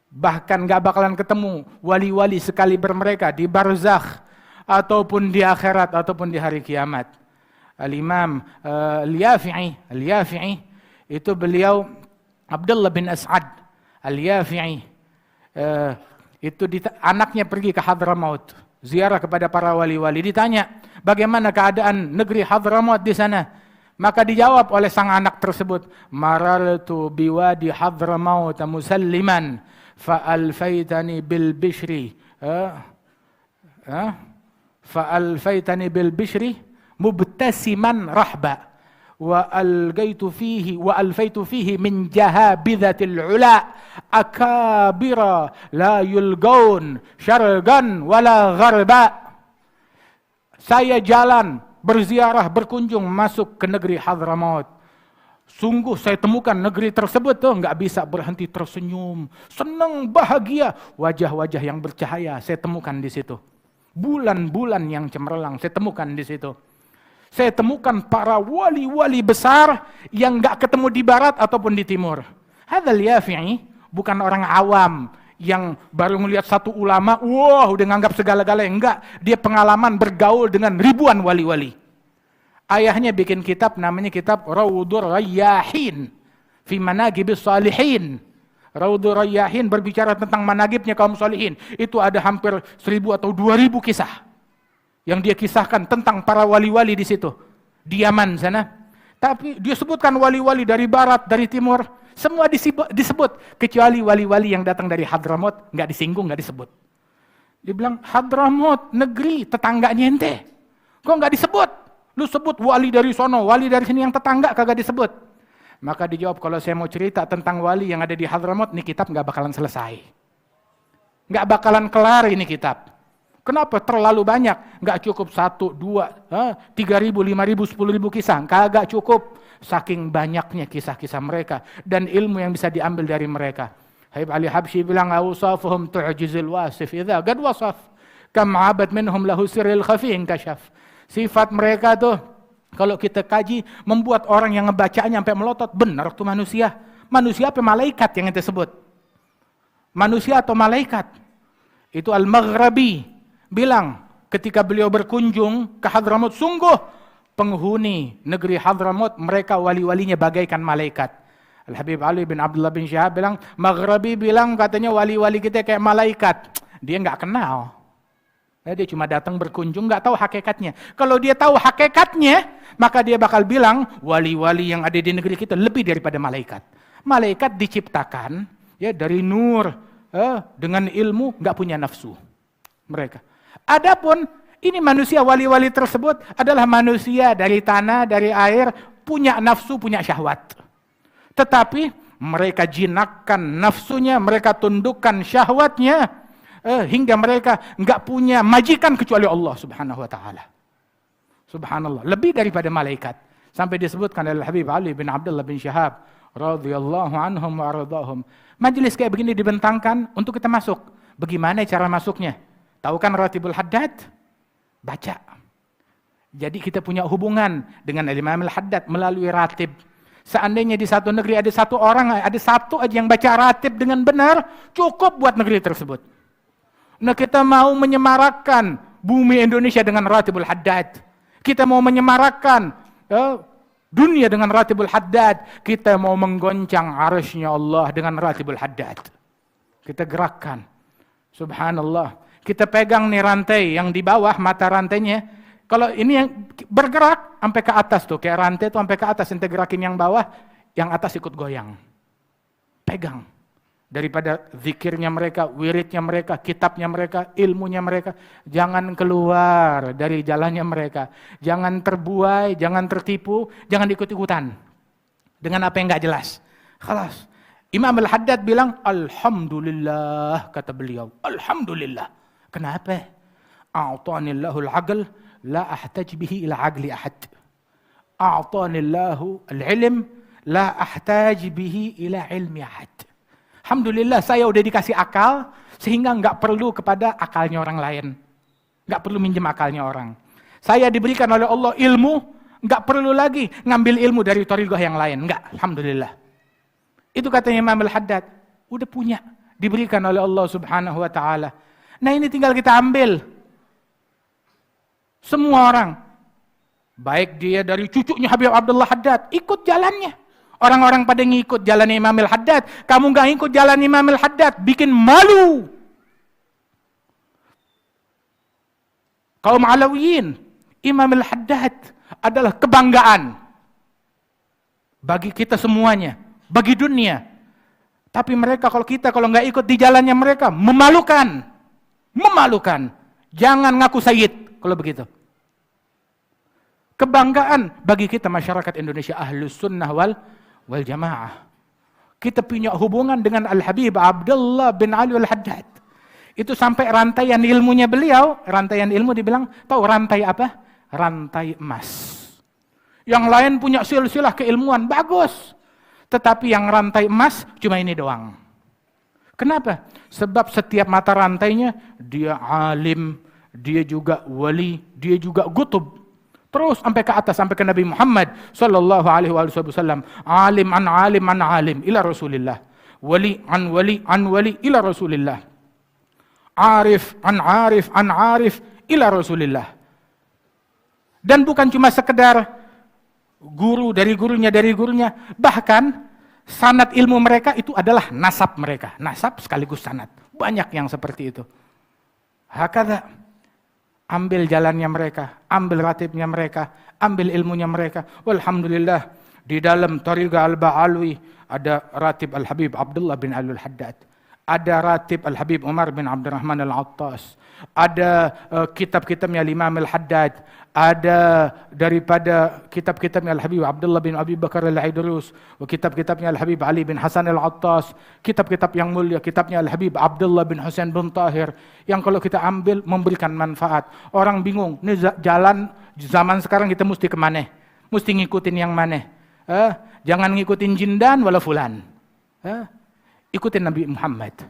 Bahkan nggak bakalan ketemu wali-wali sekaliber mereka di barzakh ataupun di akhirat ataupun di hari kiamat. Al-Imam Al-Yafi'i itu beliau Abdullah bin As'ad Al-Yafi'i itu anaknya pergi ke Hadramaut, ziarah kepada para wali-wali, ditanya bagaimana keadaan negeri Hadramaut di sana. Maka dijawab oleh sang anak tersebut, marartu biwadi Hadramaut musalliman fa'alfaitani bil bishri fa'alfaitani bil bishri mubtasiman rahba wa algaitu fihi min jahabidhatil ula akabira la yulgaun syargan wala gharba. Saya jalan berziarah berkunjung masuk ke negeri Hadramaut. Sungguh saya temukan negeri tersebut tuh nggak bisa berhenti tersenyum, senang, bahagia, wajah-wajah yang bercahaya saya temukan di situ. bulan-bulan yang cemerlang. Saya temukan di situ. Saya temukan para wali-wali besar yang nggak ketemu di barat ataupun di timur. Hadzal Yafi'i bukan orang awam yang baru melihat satu ulama, wah udah nganggap segala-galanya. Enggak, dia pengalaman bergaul dengan ribuan wali-wali. Ayahnya bikin kitab namanya kitab Raudhur Rayyahin fi Manaqibis Shalihin. Raudhur Rayyahin berbicara tentang managibnya kaum sholihin. Itu ada hampir 1000 atau 2000 kisah yang dia kisahkan tentang para wali-wali di situ, di Yaman sana. Tapi dia sebutkan wali-wali dari barat, dari timur, semua disebut kecuali wali-wali yang datang dari Hadramaut, nggak disinggung, nggak disebut. Dia bilang, Hadramaut negeri tetangganya ente, kok nggak disebut? Lu sebut wali dari sono, wali dari sini yang tetangga kagak disebut. Maka dijawab, kalau saya mau cerita tentang wali yang ada di Hadramaut, ini kitab nggak bakalan selesai, nggak bakalan kelar ini kitab. Kenapa? Terlalu banyak. Nggak cukup 1, 2, 3.000, 5.000, 10.000 kisah. Kagak cukup. Saking banyaknya kisah-kisah mereka. Dan ilmu yang bisa diambil dari mereka. Habib Ali Habsyi bilang, awsafuhum tu'jizil wasif idza qad wasaf. Kam 'abad minhum lahu sirril khafi inkashaf. Sifat mereka tuh, kalau kita kaji, membuat orang yang ngebacanya sampai melotot. Benar tuh manusia. Manusia apa malaikat yang kita sebut? Manusia atau malaikat? Itu Al-Maghrabi bilang ketika beliau berkunjung ke Hadramaut, sungguh penghuni negeri Hadramaut mereka wali-walinya bagaikan malaikat. Al-Habib Ali bin Abdullah bin Syihab bilang, Maghrabi bilang katanya wali-wali kita kayak malaikat. Dia nggak kenal. Dia cuma datang berkunjung, nggak tahu hakikatnya. Kalau dia tahu hakikatnya, maka dia bakal bilang wali-wali yang ada di negeri kita lebih daripada malaikat. Malaikat diciptakan ya dari nur, dengan ilmu, nggak punya nafsu mereka. Adapun ini manusia wali-wali tersebut adalah manusia dari tanah, dari air, punya nafsu, punya syahwat. Tetapi mereka jinakkan nafsunya, mereka tundukkan syahwatnya, hingga mereka nggak punya majikan kecuali Allah Subhanahu wa taala. Subhanallah, lebih daripada malaikat. Sampai disebutkan oleh Habib Ali bin Abdullah bin Syihab radhiyallahu anhum wa ardhahum. Majelis kayak begini dibentangkan untuk kita masuk. Bagaimana cara masuknya? Tahu kan Ratibul Haddad? Baca. Jadi kita punya hubungan dengan Imam Al-Haddad melalui ratib. Seandainya di satu negeri ada satu orang, ada satu aja yang baca ratib dengan benar, cukup buat negeri tersebut. Nah, kita mau menyemarakkan bumi Indonesia dengan Ratibul Haddad. Kita mau menyemarakkan dunia dengan Ratibul Haddad. Kita mau menggoncang arsy-Nya Allah dengan Ratibul Haddad. Kita gerakkan. Subhanallah. Kita pegang nih rantai yang di bawah, mata rantainya. Kalau ini yang bergerak sampai ke atas tuh, kayak rantai tuh sampai ke atas, ente gerakin yang bawah, yang atas ikut goyang. Pegang. Daripada zikirnya mereka, wiridnya mereka, kitabnya mereka, ilmunya mereka. Jangan keluar dari jalannya mereka. Jangan terbuai, jangan tertipu, jangan ikut-ikutan. Dengan apa yang nggak jelas. Khalas. Imam Al-Haddad bilang, Alhamdulillah, kata beliau. Alhamdulillah. Kenapa? A'tanillahul aql la ahtaj bihi ila aqli ahad. A'tanillahu al-ilm la ahtaj bihi ila ilmi ahad. Alhamdulillah saya udah dikasih akal sehingga nggak perlu kepada akalnya orang lain. Nggak perlu minjem akalnya orang. Saya diberikan oleh Allah ilmu, nggak perlu lagi ngambil ilmu dari thariqah yang lain. Nggak, alhamdulillah. Itu katanya Imam Al-Haddad. Udah punya, diberikan oleh Allah Subhanahu wa taala. Nah, ini tinggal kita ambil. Semua orang, baik dia dari cucunya Habib Abdullah Haddad, ikut jalannya. Orang-orang pada ngikut jalan Imam Al-Haddad, kamu nggak ikut jalan Imam Al-Haddad, bikin malu. Kaum Alawiyin, Imam Al-Haddad adalah kebanggaan bagi kita semuanya, bagi dunia. Tapi mereka kalau nggak ikut di jalannya mereka, memalukan. Memalukan. Jangan ngaku sayyid kalau begitu. Kebanggaan bagi kita masyarakat Indonesia Ahlus Sunnah wal Jamaah. Kita punya hubungan dengan Al-Habib Abdullah bin Ali Al-Haddad. Itu sampai rantaian ilmunya beliau, rantaian ilmu dibilang, tahu rantai apa? Rantai emas. Yang lain punya silsilah keilmuan, bagus. Tetapi yang rantai emas cuma ini doang. Kenapa? Sebab setiap mata rantainya dia alim, dia juga wali, dia juga kutub. Terus sampai ke atas, sampai ke Nabi Muhammad sallallahu alaihi wasallam. Alim an alim ila Rasulillah. Wali an wali ila Rasulillah. Arif an arif ila Rasulillah. Dan bukan cuma sekedar guru dari gurunya, bahkan sanad ilmu mereka itu adalah nasab mereka. Nasab sekaligus sanad. Banyak yang seperti itu. Hakadha, ambil jalannya mereka, ambil ratibnya mereka, ambil ilmunya mereka. Walhamdulillah, di dalam Thariqah Al-Ba'alwi ada ratib Al-Habib Abdullah bin Al-Haddad. Ada ratib Al-Habib Umar bin Abdurrahman Al-Attas. Ada kitab-kitabnya Imam Al-Haddad. Ada daripada kitab-kitabnya Al-Habib Abdullah bin Abi Bakar Al-Idrus. Kitab-kitabnya Al-Habib Ali bin Hasan Al-Attas. Kitab-kitab yang mulia, kitabnya Al-Habib Abdullah bin Husain bin Tahir. Yang kalau kita ambil memberikan manfaat. Orang bingung, ini jalan zaman sekarang kita mesti kemana? Mesti ngikutin yang mana? Jangan ngikutin jindan wala fulan. Ikutin Nabi Muhammad.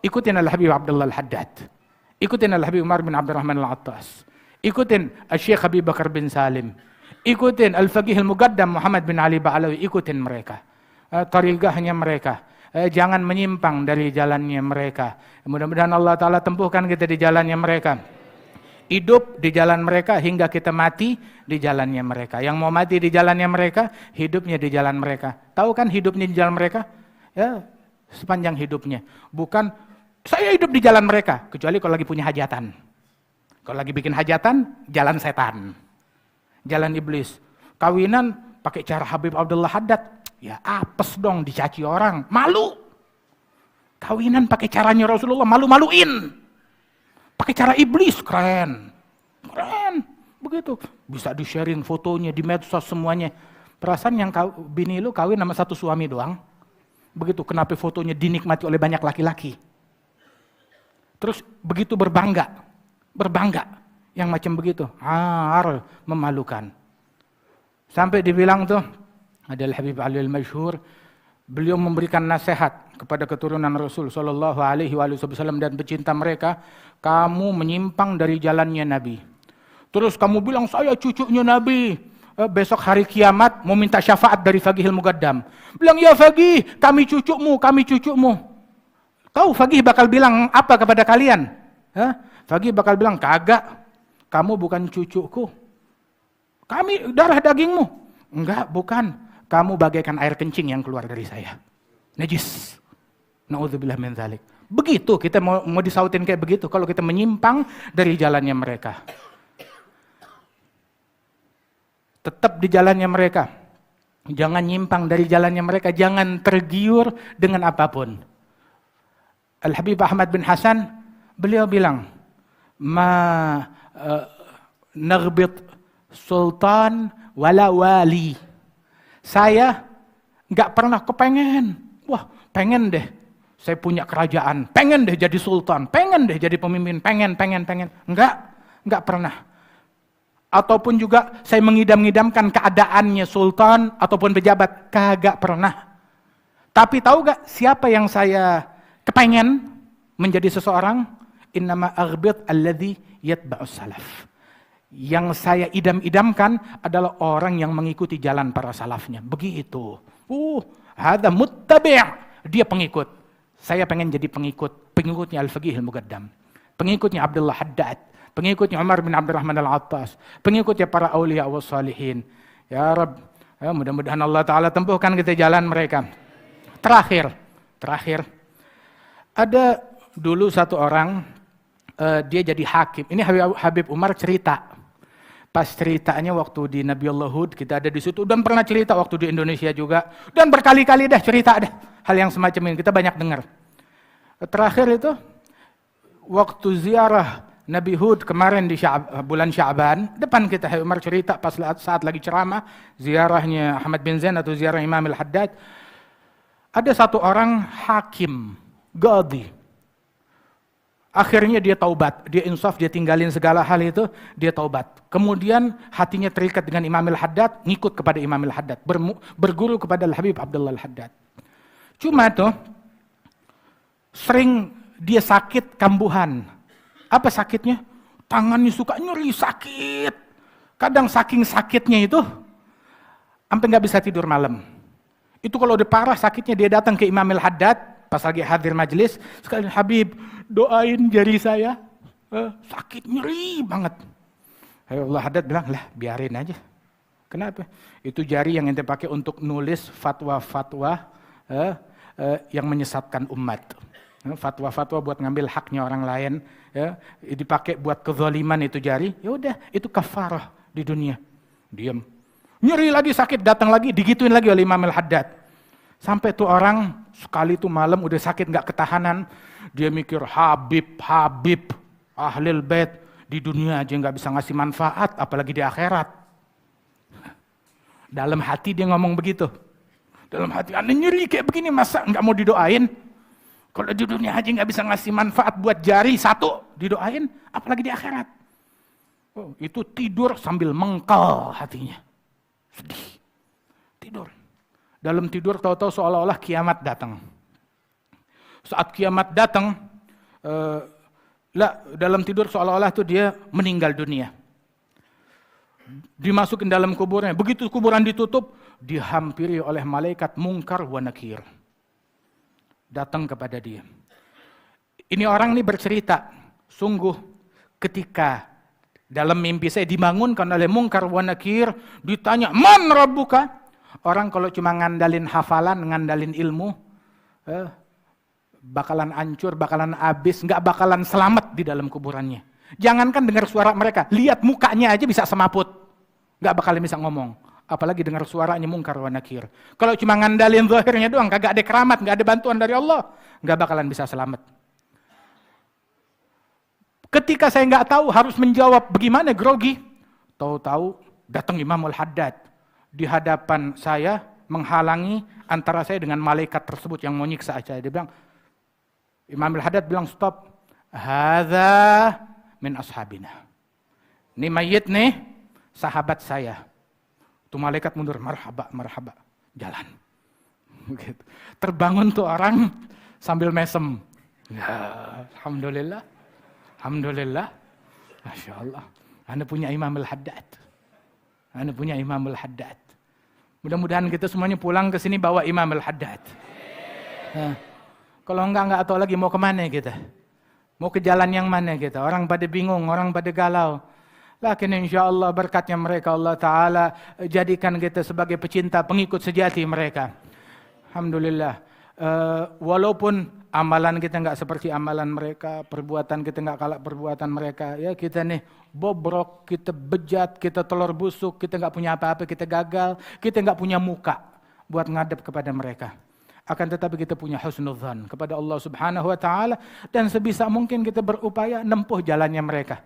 Ikutin Al-Habib Abdullah Al-Haddad. Ikutin Al-Habib Umar bin Abdurrahman Al-Attas. Ikutin Al-Syekh Habib Bakar bin Salim. Ikutin Al-Faqih Al-Muqaddam Muhammad bin Ali Ba'alawi. Ikutin mereka. Tariqahnya mereka. Jangan menyimpang dari jalannya mereka. Mudah-mudahan Allah Ta'ala tempuhkan kita di jalannya mereka. Hidup di jalan mereka hingga kita mati di jalannya mereka. Yang mau mati di jalannya mereka, hidupnya di jalan mereka. Tahu kan hidupnya di jalan mereka? Ya, sepanjang hidupnya. Bukan saya hidup di jalan mereka, kecuali kalau lagi punya hajatan. Kalau lagi bikin hajatan, jalan setan. Jalan iblis. Kawinan pakai cara Habib Abdullah Haddad, ya apes dong, dicaci orang, malu. Kawinan pakai caranya Rasulullah, malu-maluin. Pakai cara iblis, keren. Keren, begitu. Bisa di-sharing fotonya di medsos semuanya. Perasaan yang bini lu kawin sama satu suami doang. Begitu, kenapa fotonya dinikmati oleh banyak laki-laki. Terus begitu berbangga, yang macam begitu, memalukan. Sampai dibilang tuh, ada Al-Habib Ali Al-Masyhur, beliau memberikan nasihat kepada keturunan Rasul Sallallahu Alaihi Wasallam dan pecinta mereka, kamu menyimpang dari jalannya Nabi. Terus kamu bilang, saya cucunya Nabi. Besok hari kiamat mau minta syafaat dari Faqih Al-Muqaddam. Bilang, ya Faqih, kami cucumu. Tahu Faqih bakal bilang apa kepada kalian? Faqih bakal bilang, kagak, kamu bukan cucuku. Kami darah dagingmu. Enggak, bukan. Kamu bagaikan air kencing yang keluar dari saya. Najis. Na'udzubillah min dzalik. Begitu kita mau disautin kayak begitu kalau kita menyimpang dari jalannya mereka. Tetap di jalannya mereka. Jangan nyimpang dari jalannya mereka. Jangan tergiur dengan apapun. Al-Habib Ahmad bin Hasan, beliau bilang, nagbit sultan wala wali. Saya gak pernah kepengen. Wah, pengen deh. Saya punya kerajaan. Pengen deh jadi sultan. Pengen deh jadi pemimpin. Pengen. Gak pernah. Ataupun juga saya mengidam-idamkan keadaannya sultan ataupun pejabat, kagak pernah. Tapi tahu gak siapa yang saya kepengen menjadi seseorang? Innama aghbit alladhi yatba'us salaf. Yang saya idam-idamkan adalah orang yang mengikuti jalan para salafnya. Begitu. Hadza muttabi'. Dia pengikut. Saya pengen jadi pengikutnya Al-Faqih Al-Muqaddam. Pengikutnya Abdullah Haddad. Pengikutnya Umar bin Abdurrahman Al-Attas, pengikutnya para awliya wa salihin. Ya Rabb, mudah-mudahan Allah Ta'ala tempuhkan kita jalan mereka. Terakhir, ada dulu satu orang, dia jadi hakim. Ini Habib Umar cerita. Pas ceritanya waktu di Nabiullah Hud, kita ada di situ, dan pernah cerita waktu di Indonesia juga, dan berkali-kali cerita hal yang semacam ini, kita banyak dengar. Terakhir itu, waktu ziarah Nabi Hud kemarin di bulan Sya'ban, depan kita Habib Umar cerita pas saat lagi ceramah, ziarahnya Ahmad bin Zain atau ziarah Imam Al-Haddad, ada satu orang hakim, qadhi. Akhirnya dia taubat, dia insaf, dia tinggalin segala hal itu, dia taubat. Kemudian hatinya terikat dengan Imam Al-Haddad, ngikut kepada Imam Al-Haddad, berguru kepada Al-Habib Abdullah Al-Haddad. Cuma tuh, sering dia sakit kambuhan. Apa sakitnya? tangannya suka nyeri, sakit. Kadang saking sakitnya itu, sampai nggak bisa tidur malam. Itu kalau udah parah sakitnya, dia datang ke Imam Al-Haddad, pas lagi hadir majelis, sekalian, Habib, doain jari saya, sakit, nyeri banget. Allah Haddad bilang, lah biarin aja. Kenapa? Itu jari yang ente pakai untuk nulis fatwa-fatwa yang menyesatkan umat. Fatwa-fatwa buat ngambil haknya orang lain, ya, dipakai buat kezaliman itu jari, ya udah, itu kafarah di dunia. Diam. Nyeri lagi, sakit, datang lagi, digituin lagi oleh Imam Al-Haddad. Sampai tuh orang sekali tuh malam udah sakit nggak ketahanan, dia mikir Habib, Ahlul Bait di dunia aja nggak bisa ngasih manfaat, apalagi di akhirat. Dalam hati dia ngomong begitu. Dalam hati, Anda nyeri kayak begini, masa nggak mau didoain? Kalau di dunia aja nggak bisa ngasih manfaat buat jari satu, didoain, apalagi di akhirat. Oh, itu tidur sambil mengkel hatinya. Sedih. Tidur. Dalam tidur tahu-tahu seolah-olah kiamat datang. Saat kiamat datang, dalam tidur seolah-olah itu dia meninggal dunia. Dimasukin dalam kuburnya. Begitu kuburan ditutup, dihampiri oleh malaikat Munkar wa Nakir. Datang kepada dia. Ini orang ini bercerita, sungguh ketika dalam mimpi saya dibangunkan oleh Munkar wa Nakir, ditanya, "Man Rabbuka?" Orang kalau cuma ngandalin hafalan, ngandalin ilmu, bakalan hancur, bakalan habis, nggak bakalan selamat di dalam kuburannya. Jangankan dengar suara mereka, lihat mukanya aja bisa semaput. Nggak bakalan bisa ngomong. Apalagi dengar suaranya Munkar wa Nakir. Kalau cuma ngandalin zahirnya doang, kagak ada keramat, nggak ada bantuan dari Allah, nggak bakalan bisa selamat. Ketika saya nggak tahu harus menjawab bagaimana, grogi, tahu-tahu datang Imam Al-Haddad di hadapan saya, menghalangi antara saya dengan malaikat tersebut yang mau nyiksa saya. Dia bilang, Imam Al-Haddad bilang, stop, hadza min ashabina. Ini mayit nih, sahabat saya. Itu malaikat mundur, marhaba, marhaba, jalan. Begitu. Terbangun tuh orang sambil mesem. Ya, alhamdulillah, alhamdulillah, masya Allah. Anda punya Imam Al-Haddad. Anda punya Imam Al-Haddad. Mudah-mudahan kita semuanya pulang ke sini bawa Imam Al-Haddad. Kalau enggak tahu lagi mau kemana kita. Mau ke jalan yang mana kita. Orang pada bingung, orang pada galau. Lakin insya Allah berkatnya mereka Allah Ta'ala jadikan kita sebagai pecinta, pengikut sejati mereka. Alhamdulillah. Walaupun amalan kita nggak seperti amalan mereka, perbuatan kita nggak kalah perbuatan mereka, ya kita nih bobrok, kita bejat, kita telur busuk, kita nggak punya apa-apa, kita gagal, kita nggak punya muka buat ngadep kepada mereka. Akan tetapi kita punya husnudzan kepada Allah Subhanahu Wa Ta'ala dan sebisa mungkin kita berupaya nempuh jalannya mereka.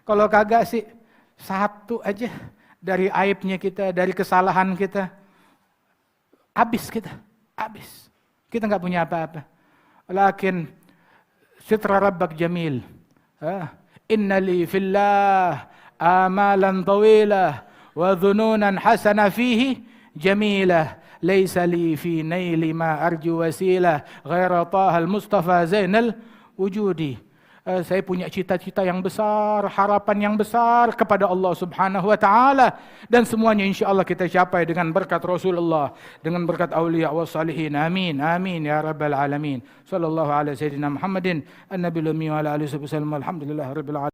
Kalau kagak sih satu aja dari aibnya kita, dari kesalahan kita, habis kita, habis. Kita nggak punya apa-apa. Lakin sitra rabbak jamil. Inna li fillah amalan tawilah wa dhununan hasana fihi jamilah. Laisa li fi naili ma arju wasilah ghaira taha al-mustafa zainal wujudi. Saya punya cita-cita yang besar, harapan yang besar kepada Allah Subhanahu Wa Ta'ala. Dan semuanya insya Allah kita capai dengan berkat Rasulullah, dengan berkat awliya wa salihin. Amin, amin ya Rabbal Alamin. Sallallahu ala Sayyidina Muhammadin, an-Nabil Ummi wa ala alihi wa sallam. Alhamdulillah Rabbil Alamin.